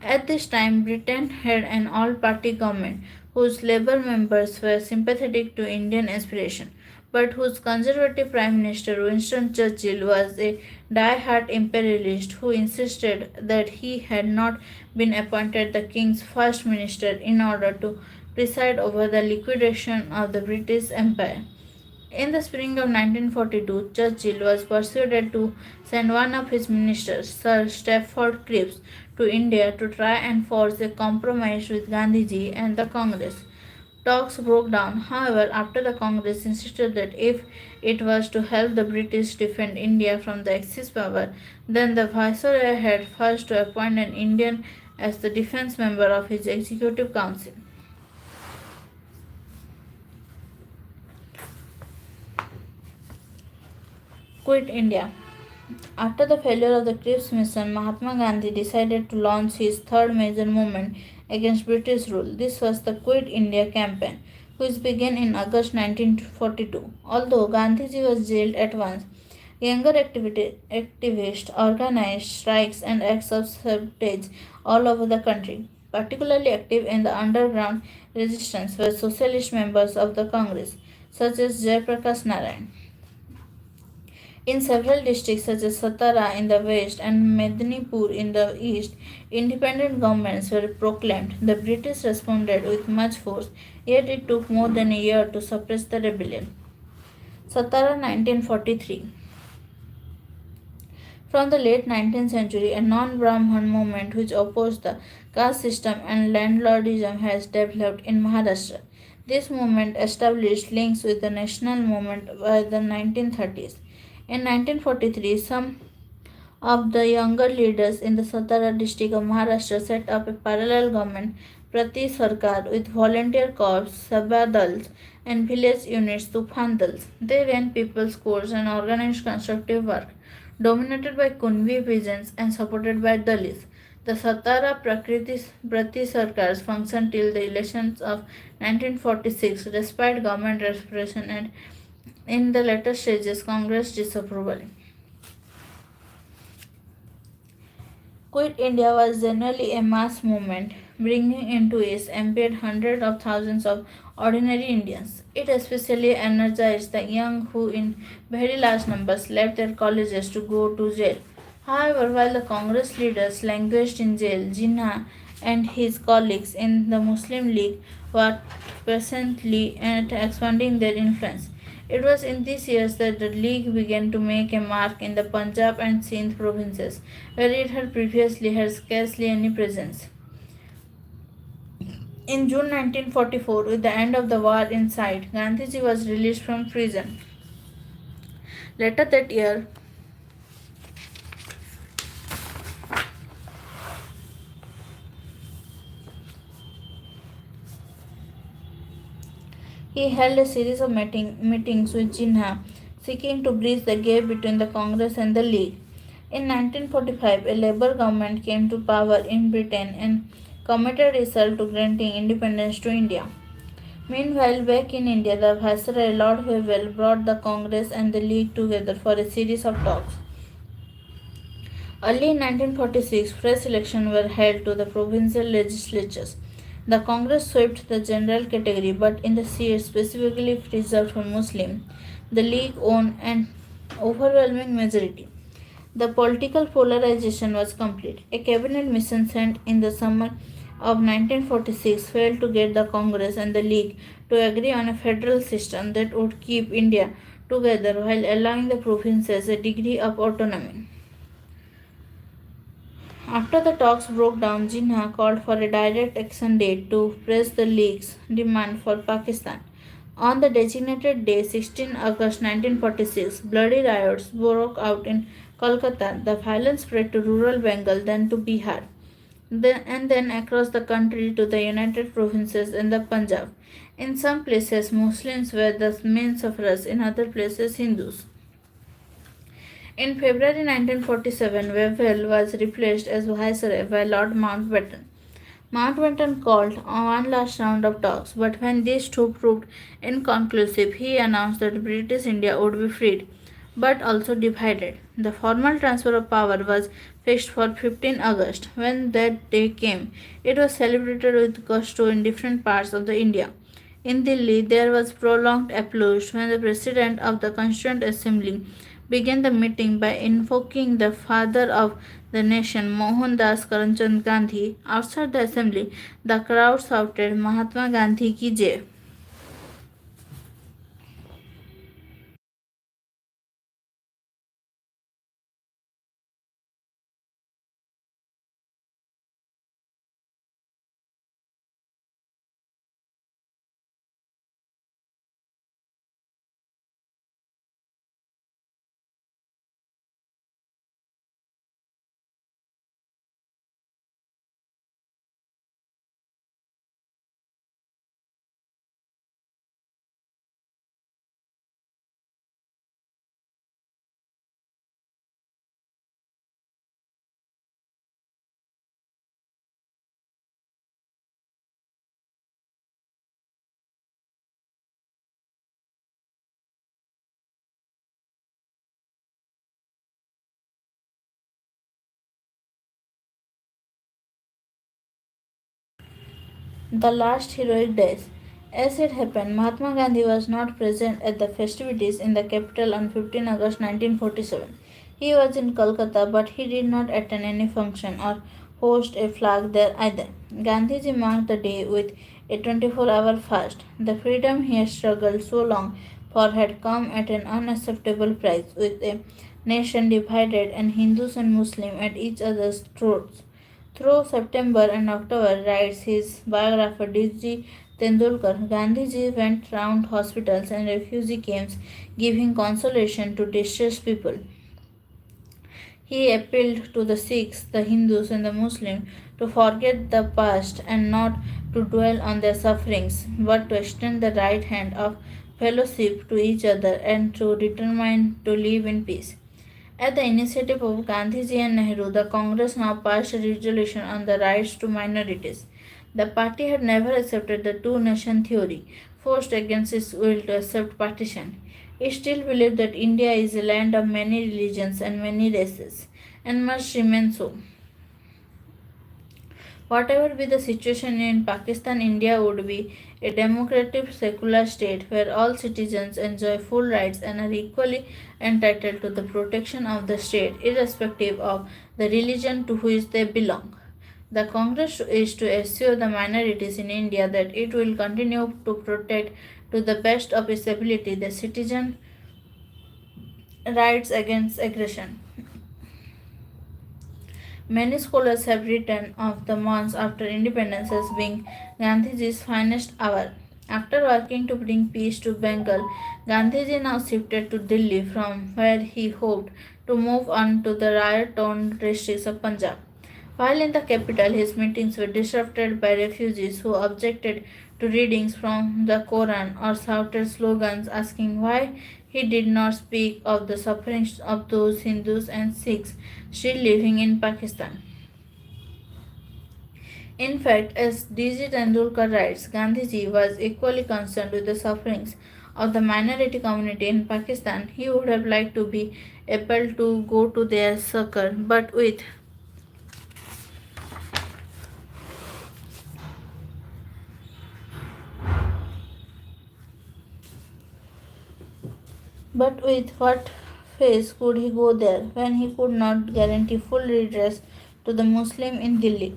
At this time, Britain had an all-party government whose Labour members were sympathetic to Indian aspiration, but whose conservative Prime Minister Winston Churchill was a die-hard imperialist who insisted that he had not been appointed the King's First Minister in order to preside over the liquidation of the British Empire. In the spring of 1942, Churchill was persuaded to send one of his ministers, Sir Stafford Cripps, to India to try and force a compromise with Gandhiji and the Congress. Talks broke down, however, after the Congress insisted that if it was to help the British defend India from the Axis power, then the Viceroy had first to appoint an Indian as the defense member of his executive council. Quit India. After the failure of the Cripps mission, Mahatma Gandhi decided to launch his third major movement against British rule. This was the Quit India campaign, which began in August 1942. Although Gandhiji was jailed at once, younger activists organized strikes and acts of sabotage all over the country. Particularly active in the underground resistance were socialist members of the Congress, such as Jayaprakash Narayan. In several districts such as Satara in the west and Medinipur in the east, independent governments were proclaimed. The British responded with much force, yet it took more than a year to suppress the rebellion. Satara 1943. From the late 19th century, a non-Brahman movement which opposed the caste system and landlordism has developed in Maharashtra. This movement established links with the national movement by the 1930s. In 1943, some of the younger leaders in the Satara district of Maharashtra set up a parallel government, Prati Sarkar, with volunteer corps, Sabha Dals, and village units, Tufan Dals. They ran people's courts and organized constructive work, dominated by Kunvi peasants and supported by Dalits. The Satara Prati Sarkars functioned till the elections of 1946, despite government repression and in the later stages Congress disapproval. Quit India was generally a mass movement, bringing into its empire hundreds of thousands of ordinary Indians. It especially energized the young who, in very large numbers, left their colleges to go to jail. However, while the Congress leaders languished in jail, Jinnah and his colleagues in the Muslim League worked patiently at expanding their influence. It was in these years that the League began to make a mark in the Punjab and Sindh provinces, where it had previously had scarcely any presence. In June 1944, with the end of the war in sight, Gandhiji was released from prison. Later that year, he held a series of meetings with Jinnah, seeking to bridge the gap between the Congress and the League. In 1945, a Labour government came to power in Britain and committed itself to granting independence to India. Meanwhile, back in India, the Viceroy Lord Wavell brought the Congress and the League together for a series of talks. Early in 1946, fresh elections were held to the provincial legislatures. The Congress swept the general category, but in the seats specifically reserved for Muslims, the League won an overwhelming majority. The political polarization was complete. A cabinet mission sent in the summer of 1946 failed to get the Congress and the League to agree on a federal system that would keep India together while allowing the provinces a degree of autonomy. After the talks broke down, Jinnah called for a direct action date to press the League's demand for Pakistan. On the designated day, 16 August 1946, bloody riots broke out in Kolkata. The violence spread to rural Bengal, then to Bihar, and then across the country to the United Provinces and the Punjab. In some places, Muslims were the main sufferers, in other places, Hindus. In February 1947, Wavell was replaced as Viceroy by Lord Mountbatten. Mountbatten called one last round of talks, but when these two proved inconclusive, he announced that British India would be freed, but also divided. The formal transfer of power was fixed for 15 August. When that day came, it was celebrated with gusto in different parts of the India. In Delhi, there was prolonged applause when the President of the Constituent Assembly began the meeting by invoking the father of the nation, Mohandas Karamchand Gandhi. Outside the assembly, the crowd shouted, Mahatma Gandhi ki jai. The last heroic days. As it happened, Mahatma Gandhi was not present at the festivities in the capital on 15 August 1947. He was in Kolkata, but he did not attend any function or hoist a flag there either. Gandhiji marked the day with a 24-hour fast. The freedom he had struggled so long for had come at an unacceptable price, with a nation divided and Hindus and Muslims at each other's throats. Through September and October, writes his biographer D.G. Tendulkar, Gandhiji went round hospitals and refugee camps giving consolation to distressed people. He appealed to the Sikhs, the Hindus, and the Muslims to forget the past and not to dwell on their sufferings, but to extend the right hand of fellowship to each other and to determine to live in peace. At the initiative of Gandhiji and Nehru, the Congress now passed a resolution on the rights to minorities. The party had never accepted the two nation theory, forced against its will to accept partition. It still believed that India is a land of many religions and many races, and must remain so. Whatever be the situation in Pakistan, India would be a democratic secular state where all citizens enjoy full rights and are equally entitled to the protection of the state, irrespective of the religion to which they belong. The Congress is to assure the minorities in India that it will continue to protect to the best of its ability the citizen rights against aggression. Many scholars have written of the months after independence as being Gandhiji's finest hour. After working to bring peace to Bengal, Gandhiji now shifted to Delhi from where he hoped to move on to the riot-torn districts of Punjab. While in the capital, his meetings were disrupted by refugees who objected to readings from the Koran or shouted slogans asking why he did not speak of the sufferings of those Hindus and Sikhs still living in Pakistan. In fact, as D.G. Tendulkar writes, Gandhiji was equally concerned with the sufferings of the minority community in Pakistan. He would have liked to be able to go to their succor, but with But with what face could he go there when he could not guarantee full redress to the Muslim in Delhi?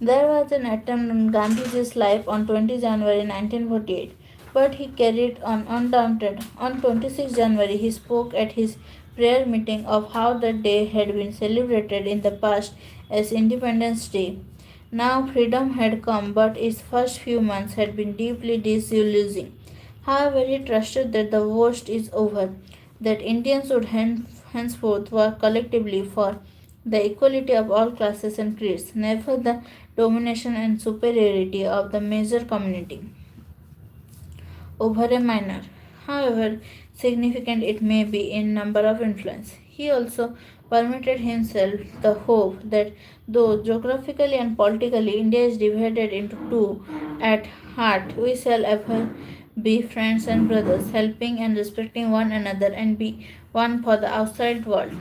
There was an attempt on Gandhiji's life on 20 January 1948, but he carried on undaunted. On 26 January, he spoke at his prayer meeting of how the day had been celebrated in the past as Independence Day. Now freedom had come, but its first few months had been deeply disillusioning. However, he trusted that the worst is over, that Indians would henceforth work collectively for the equality of all classes and creeds, never the domination and superiority of the major community over a minor, however significant it may be in number of influence. He also permitted himself the hope that though geographically and politically India is divided into two, at heart we shall ever be friends and brothers, helping and respecting one another and be one for the outside world.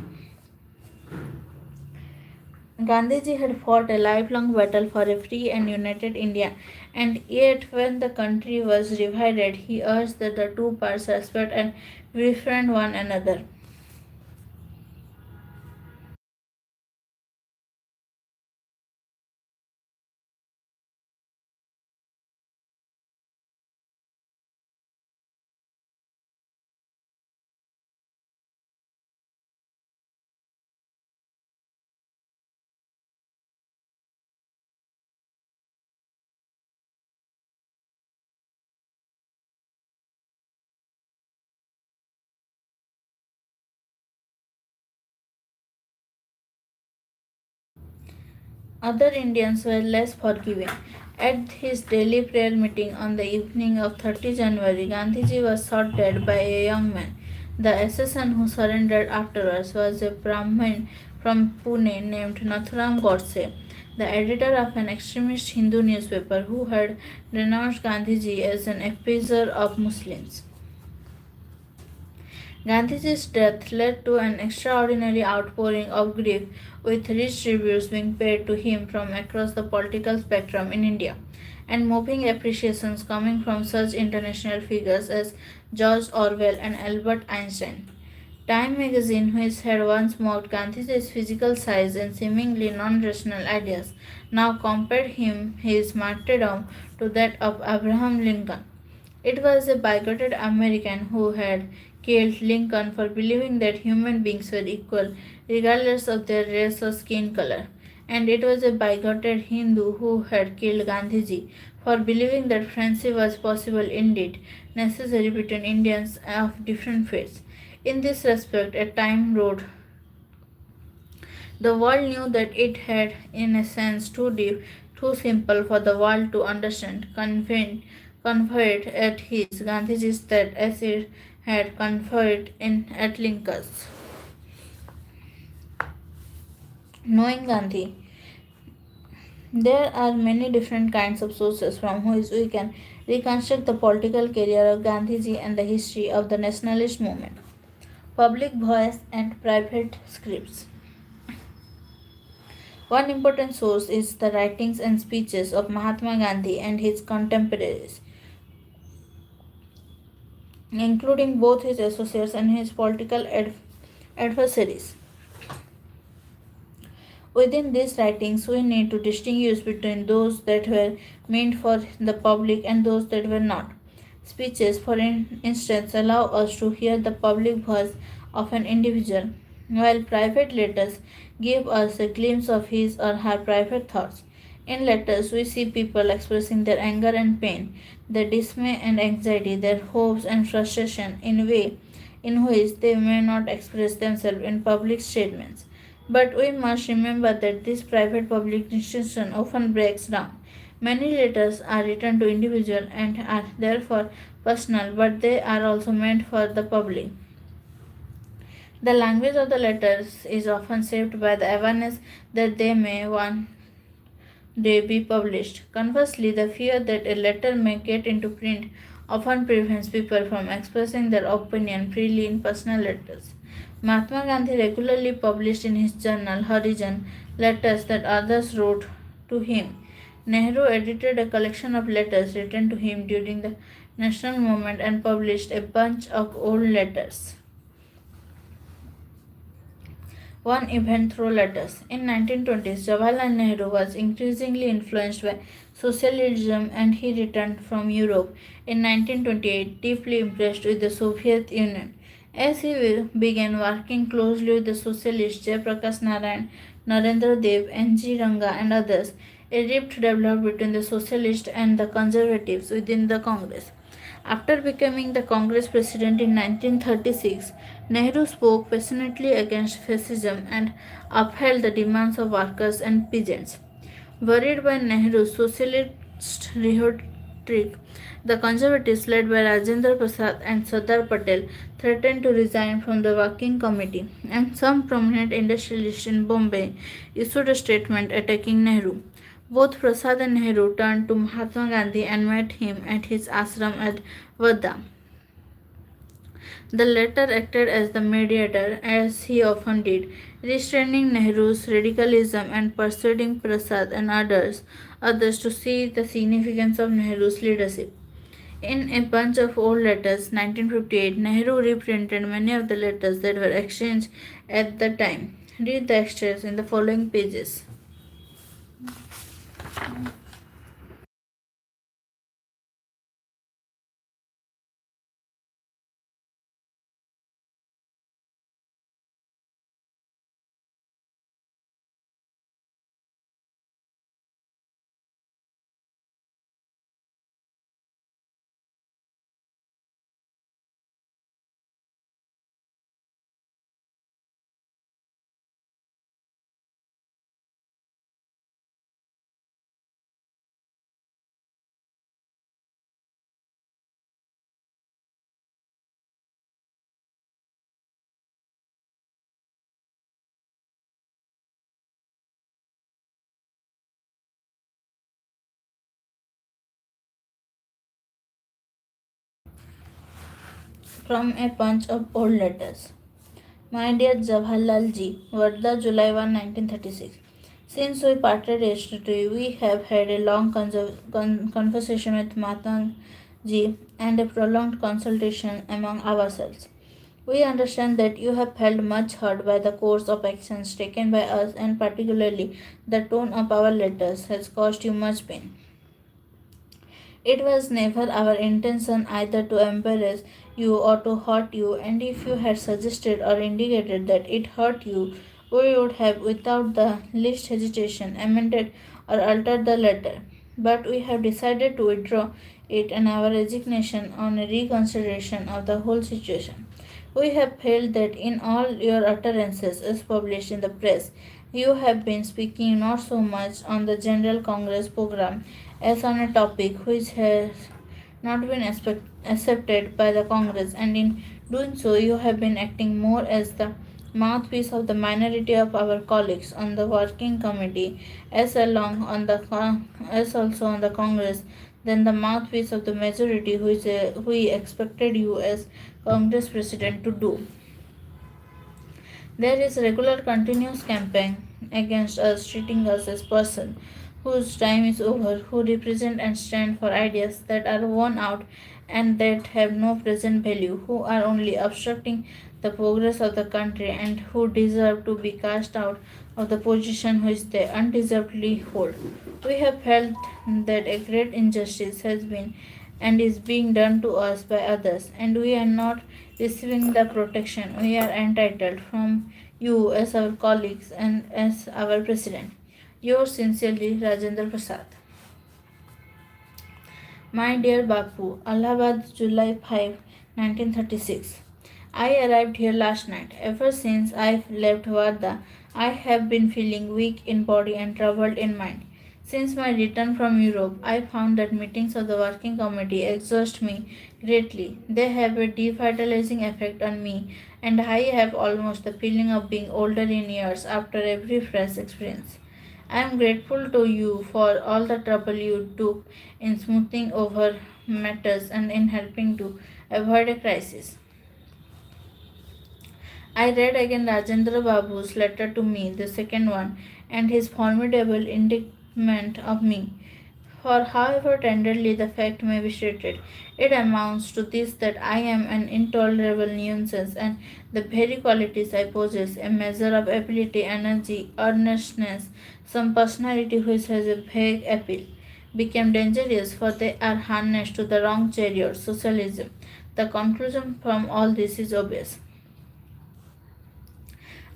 Gandhiji had fought a lifelong battle for a free and united India, and yet when the country was divided, he urged that the two parts respect and befriend one another. Other Indians were less forgiving. At his daily prayer meeting on the evening of 30 January, Gandhiji was shot dead by a young man. The assassin who surrendered afterwards was a Brahmin from Pune named Nathuram Godse, the editor of an extremist Hindu newspaper who had denounced Gandhiji as an appeaser of Muslims. Gandhiji's death led to an extraordinary outpouring of grief, with rich tributes being paid to him from across the political spectrum in India, and moving appreciations coming from such international figures as George Orwell and Albert Einstein. Time magazine, which had once mocked Gandhiji's physical size and seemingly non-rational ideas, now compared his martyrdom to that of Abraham Lincoln. It was a bigoted American who had killed Lincoln for believing that human beings were equal regardless of their race or skin color. And it was a bigoted Hindu who had killed Gandhiji for believing that friendship was possible, indeed necessary, between Indians of different faiths. In this respect, a Time wrote, the world knew that it had, in a sense, too deep, too simple for the world to understand, conveyed at his Gandhiji's death as it had conferred in at Lincoln's. Knowing Gandhi, there are many different kinds of sources from which we can reconstruct the political career of Gandhiji and the history of the nationalist movement. Public voice and private scripts. One important source is the writings and speeches of Mahatma Gandhi and his contemporaries, including both his associates and his political adversaries. Within these writings, we need to distinguish between those that were meant for the public and those that were not. Speeches, for instance, allow us to hear the public voice of an individual, while private letters give us a glimpse of his or her private thoughts. In letters, we see people expressing their anger and pain, their dismay and anxiety, their hopes and frustration in a way in which they may not express themselves in public statements. But we must remember that this private public distinction often breaks down. Many letters are written to individuals and are therefore personal, but they are also meant for the public. The language of the letters is often shaped by the awareness that they may one day be published. Conversely, the fear that a letter may get into print often prevents people from expressing their opinion freely in personal letters. Mahatma Gandhi regularly published in his journal Harijan letters that others wrote to him. Nehru edited a collection of letters written to him during the national movement and published a bunch of old letters. One event through letters. In 1920s, Jawaharlal Nehru was increasingly influenced by socialism and he returned from Europe in 1928 deeply impressed with the Soviet Union. As he began working closely with the socialists Jayaprakash Narayan, Narendra Dev, N.G. Ranga and others, a rift developed between the socialists and the conservatives within the Congress. After becoming the Congress president in 1936, Nehru spoke passionately against fascism and upheld the demands of workers and peasants. Worried by Nehru's socialist rhetoric, the conservatives led by Rajendra Prasad and Sardar Patel threatened to resign from the working committee, and some prominent industrialists in Bombay issued a statement attacking Nehru. Both Prasad and Nehru turned to Mahatma Gandhi and met him at his ashram at Vadda. The latter acted as the mediator, as he often did, restraining Nehru's radicalism and persuading Prasad and others to see the significance of Nehru's leadership. In a bunch of old letters, 1958, Nehru reprinted many of the letters that were exchanged at the time. Read the extras in the following pages. From a bunch of old letters. My dear Jawaharlal ji, Varda, July 1, 1936. Since we parted yesterday, we have had a long conversation with Mahatma ji and a prolonged consultation among ourselves. We understand that you have felt much hurt by the course of actions taken by us, and particularly the tone of our letters has caused you much pain. It was never our intention either to embarrass you or to hurt you, and if you had suggested or indicated that it hurt you, we would have, without the least hesitation, amended or altered the letter. But we have decided to withdraw it and our resignation on a reconsideration of the whole situation. We have felt that in all your utterances, as published in the press, you have been speaking not so much on the General Congress program as on a topic which has not been accepted by the Congress, and in doing so, you have been acting more as the mouthpiece of the minority of our colleagues on the working committee, as also on the Congress, than the mouthpiece of the majority, which we expected you as Congress President to do. There is regular continuous campaign against us, treating us as person whose time is over, who represent and stand for ideas that are worn out and that have no present value, who are only obstructing the progress of the country, and who deserve to be cast out of the position which they undeservedly hold. We have felt that a great injustice has been and is being done to us by others, and we are not receiving the protection we are entitled from you as our colleagues and as our president. Yours sincerely, Rajendra Prasad. My dear Bapu, Allahabad, July 5, 1936. I arrived here last night. Ever since I left Varda, I have been feeling weak in body and troubled in mind. Since my return from Europe, I found that meetings of the working committee exhaust me greatly. They have a devitalizing effect on me, and I have almost the feeling of being older in years after every fresh experience. I am grateful to you for all the trouble you took in smoothing over matters and in helping to avoid a crisis. I read again Rajendra Babu's letter to me, the second one, and his formidable indictment of me. For however tenderly the fact may be stated, it amounts to this that I am an intolerable nuisance, and the very qualities I possess, a measure of ability, energy, earnestness, some personality which has a vague appeal, became dangerous, for they are harnessed to the wrong chariot, socialism. The conclusion from all this is obvious.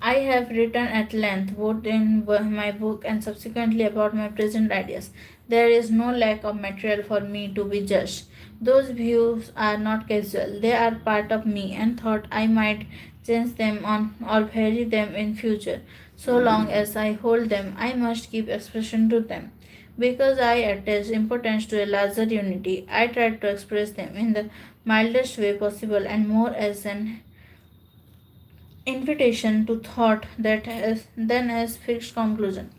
I have written at length, both in my book and subsequently, about my present ideas. There is no lack of material for me to be judged. Those views are not casual, they are part of me, and thought I might change them on or vary them in future. So long as I hold them, I must give expression to them. Because I attach importance to a larger unity, I try to express them in the mildest way possible and more as an invitation to thought than as fixed conclusion.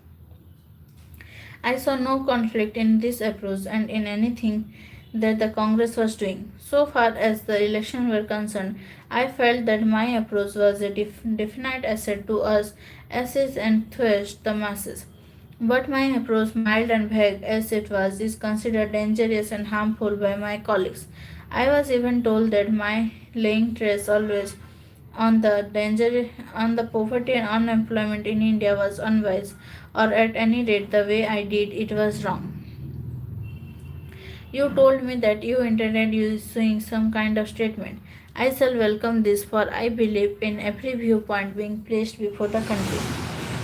I saw no conflict in this approach and in anything that the Congress was doing. So far as the elections were concerned, I felt that my approach was a definite asset to us as it enthused the masses. But my approach, mild and vague as it was, is considered dangerous and harmful by my colleagues. I was even told that my laying stress always on the poverty and unemployment in India was unwise, or at any rate the way I did it was wrong. You told me that you intended using some kind of statement. I shall welcome this, for I believe in every viewpoint being placed before the country.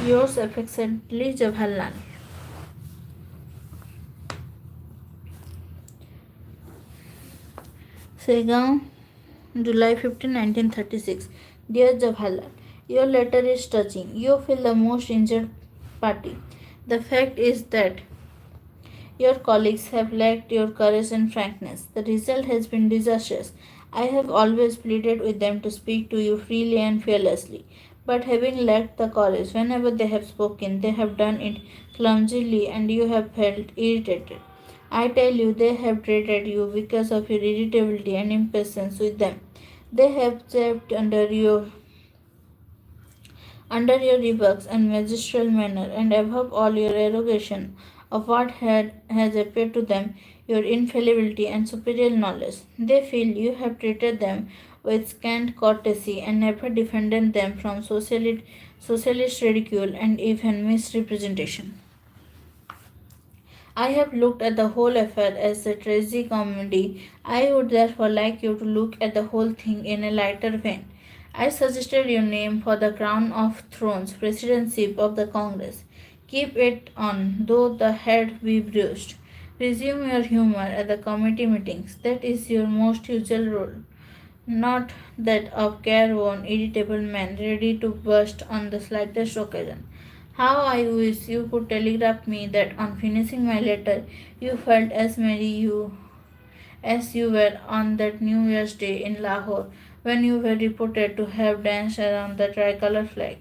Yours affectionately, Jawaharlal. Segaon, July 15, 1936. Dear Jawaharlal, your letter is touching. You feel the most injured party. The fact is that your colleagues have lacked your courage and frankness. The result has been disastrous. I have always pleaded with them to speak to you freely and fearlessly, but having lacked the courage, whenever they have spoken, they have done it clumsily and you have felt irritated. I tell you, they have dreaded you because of your irritability and impatience with them. They have chafed under your rebukes and magistral manner, and above all your arrogation of what has appeared to them your infallibility and superior knowledge. They feel you have treated them with scant courtesy and never defended them from socialist ridicule and even misrepresentation. I have looked at the whole affair as a tragicomedy. I would therefore like you to look at the whole thing in a lighter vein. I suggested your name for the crown of thrones, presidency of the Congress. Keep it on, though the head be bruised. Resume your humor at the committee meetings. That is your most usual role, not that of careworn, irritable man ready to burst on the slightest occasion. How I wish you could telegraph me that on finishing my letter you felt as you were on that New Year's Day in Lahore when you were reported to have danced around the tricolour flag.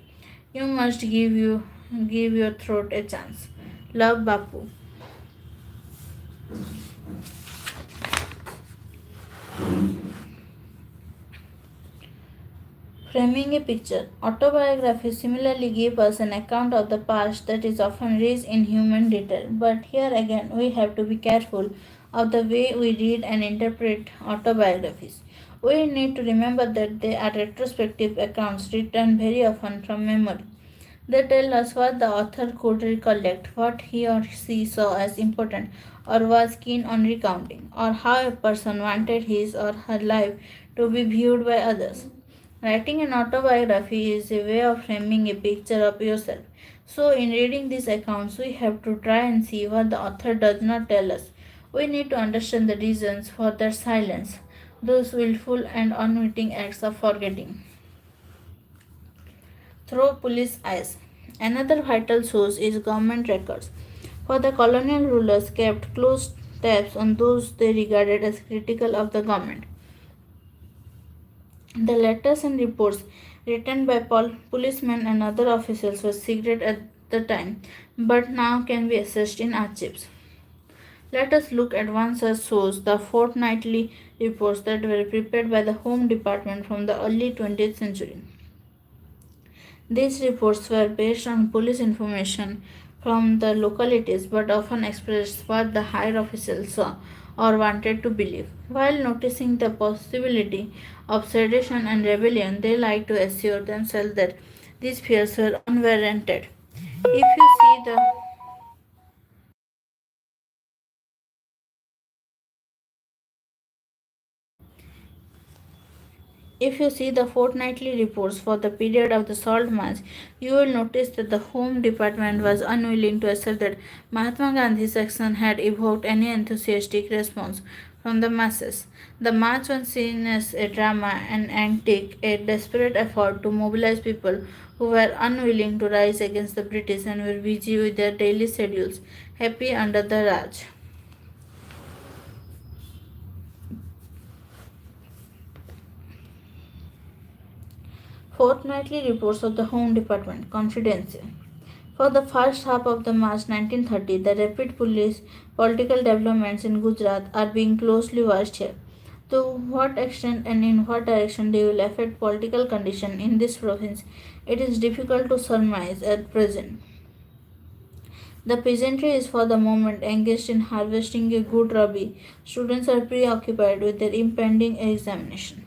You must give your throat a chance. Love, Bapu. Framing a picture. Autobiographies similarly give us an account of the past that is often rich in human detail. But here again, we have to be careful of the way we read and interpret autobiographies. We need to remember that they are retrospective accounts written very often from memory. They tell us what the author could recollect, what he or she saw as important or was keen on recounting, or how a person wanted his or her life to be viewed by others. Writing an autobiography is a way of framing a picture of yourself. So, in reading these accounts, we have to try and see what the author does not tell us. We need to understand the reasons for their silence, those willful and unwitting acts of forgetting. Through police eyes. Another vital source is government records. For the colonial rulers kept close tabs on those they regarded as critical of the government. The letters and reports written by policemen and other officials were secret at the time, but now can be accessed in archives. Let us look at one such source, the fortnightly reports that were prepared by the Home Department from the early 20th century. These reports were based on police information from the localities but often expressed what the higher officials saw or wanted to believe. While noticing the possibility of sedition and rebellion, they liked to assure themselves that these fears were unwarranted. If you see the If you see the fortnightly reports for the period of the Salt March, you will notice that the Home Department was unwilling to accept that Mahatma Gandhi's action had evoked any enthusiastic response from the masses. The march was seen as a drama, an antique, a desperate effort to mobilize people who were unwilling to rise against the British and were busy with their daily schedules, happy under the Raj. Fortnightly reports of the Home Department, confidential. For the first half of the March 1930, the rapid political developments in Gujarat are being closely watched here. To what extent and in what direction they will affect political conditions in this province, it is difficult to surmise at present. The peasantry is for the moment engaged in harvesting a good rabi. Students are preoccupied with their impending examination.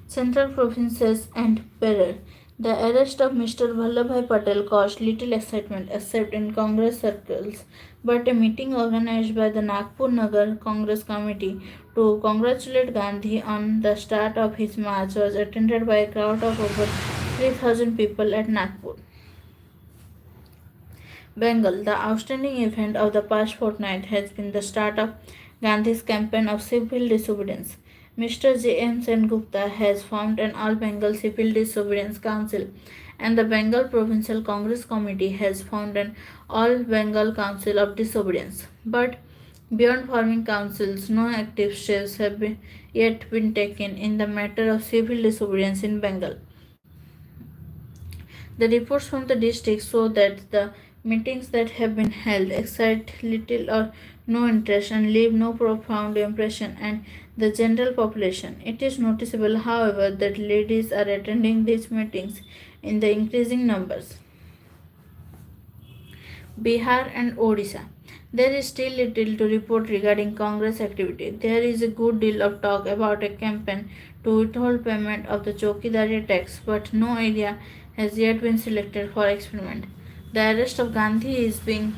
Central provinces and Berar. The arrest of Mr. Vallabhbhai Patel caused little excitement except in Congress circles, but a meeting organized by the Nagpur Nagar Congress Committee to congratulate Gandhi on the start of his march was attended by a crowd of over 3,000 people at Nagpur. Bengal, the outstanding event of the past fortnight has been the start of Gandhi's campaign of civil disobedience. Mr. J.M. Gupta has formed an All Bengal Civil Disobedience Council, and the Bengal Provincial Congress Committee has formed an All Bengal Council of Disobedience. But beyond forming councils, no active steps have yet been taken in the matter of civil disobedience in Bengal. The reports from the district show that the meetings that have been held excite little or no interest and leave no profound impression on the general population. It is noticeable, however, that ladies are attending these meetings in the increasing numbers. Bihar and Odisha. There is still little to report regarding Congress activity. There is a good deal of talk about a campaign to withhold payment of the Chokidari tax, but no area has yet been selected for experiment. The arrest of Gandhi is being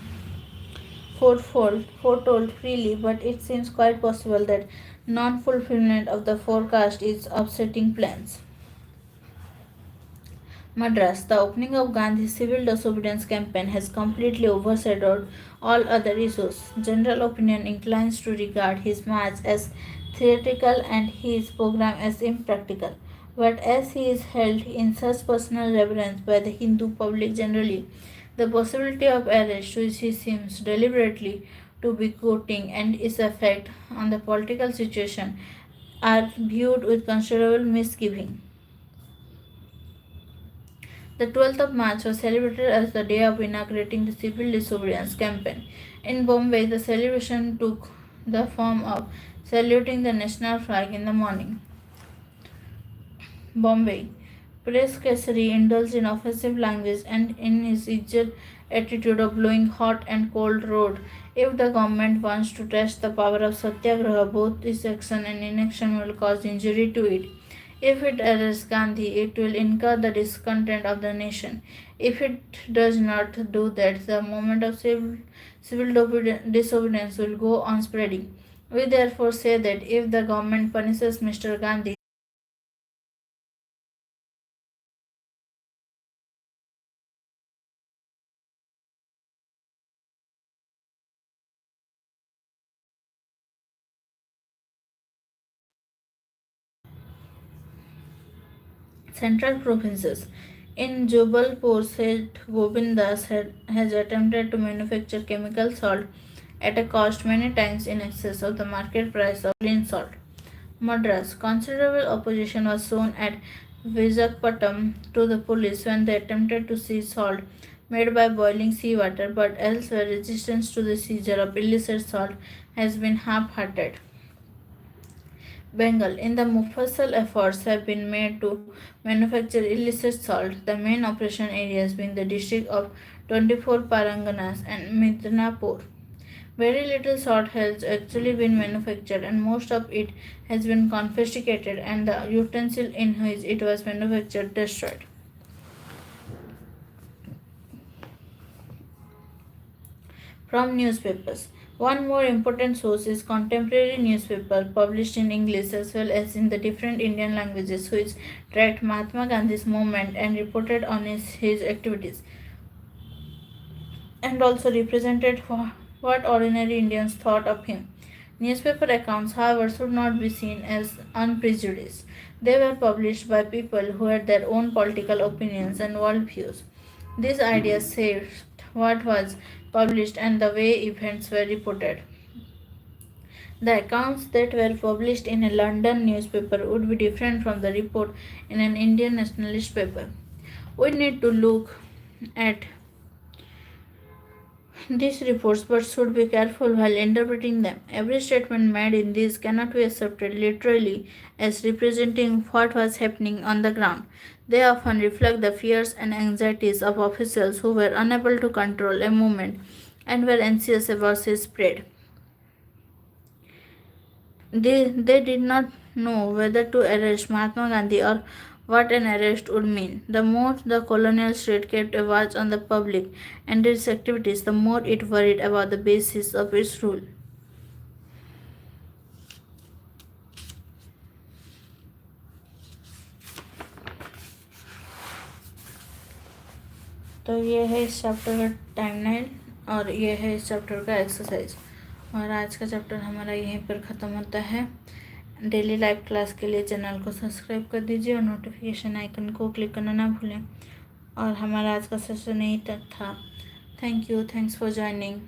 foretold freely, but it seems quite possible that non-fulfillment of the forecast is upsetting plans. Madras, the opening of Gandhi's civil disobedience campaign has completely overshadowed all other issues. General opinion inclines to regard his march as theatrical and his program as impractical. But as he is held in such personal reverence by the Hindu public generally, the possibility of arrest, which he seems deliberately to be quoting, and its effect on the political situation are viewed with considerable misgiving. The 12th of March was celebrated as the day of inaugurating the civil disobedience campaign. In Bombay, the celebration took the form of saluting the national flag in the morning. Bombay. Press Kesari indulged in offensive language and in his usual attitude of blowing hot and cold wrote, if the government wants to test the power of Satyagraha, both its action and inaction will cause injury to it. If it arrests Gandhi, it will incur the discontent of the nation. If it does not do that, the movement of civil disobedience will go on spreading. We therefore say that if the government punishes Mr. Gandhi, central provinces. In Jabalpur, Seth Govindas has attempted to manufacture chemical salt at a cost many times in excess of the market price of plain salt. Madras. Considerable opposition was shown at Visakhapatnam to the police when they attempted to seize salt made by boiling seawater, but elsewhere resistance to the seizure of illicit salt has been half-hearted. Bengal. In the Mufassal efforts have been made to manufacture illicit salt, the main operation areas being the district of 24 Paranganas, and Midnapur. Very little salt has actually been manufactured, and most of it has been confiscated, and the utensil in which it was manufactured destroyed. From newspapers. One more important source is contemporary newspaper published in English as well as in the different Indian languages which tracked Mahatma Gandhi's movement and reported on his activities and also represented what ordinary Indians thought of him. Newspaper accounts, however, should not be seen as unprejudiced. They were published by people who had their own political opinions and worldviews. These ideas shaped what was published and the way events were reported. The accounts that were published in a London newspaper would be different from the report in an Indian nationalist paper. We need to look at these reports but should be careful while interpreting them. Every statement made in these cannot be accepted literally as representing what was happening on the ground. They often reflect the fears and anxieties of officials who were unable to control a movement and were anxious about its spread. They did not know whether to arrest Mahatma Gandhi or what an arrest would mean. The more the colonial state kept a watch on the public and its activities, the more it worried about the basis of its rule. तो ये है इस chapter का timeline और ये है इस chapter का एक्सरसाइज और आज का चैप्टर हमारा यहीं पर ख़त्म होता है। डेली लाइव क्लास के लिए चैनल को सब्सक्राइब कर दीजिए और नोटिफिकेशन आइकन को क्लिक करना ना भूलें। और हमारा आज का सेशन यहीं तक था। Thank you, thanks for joining.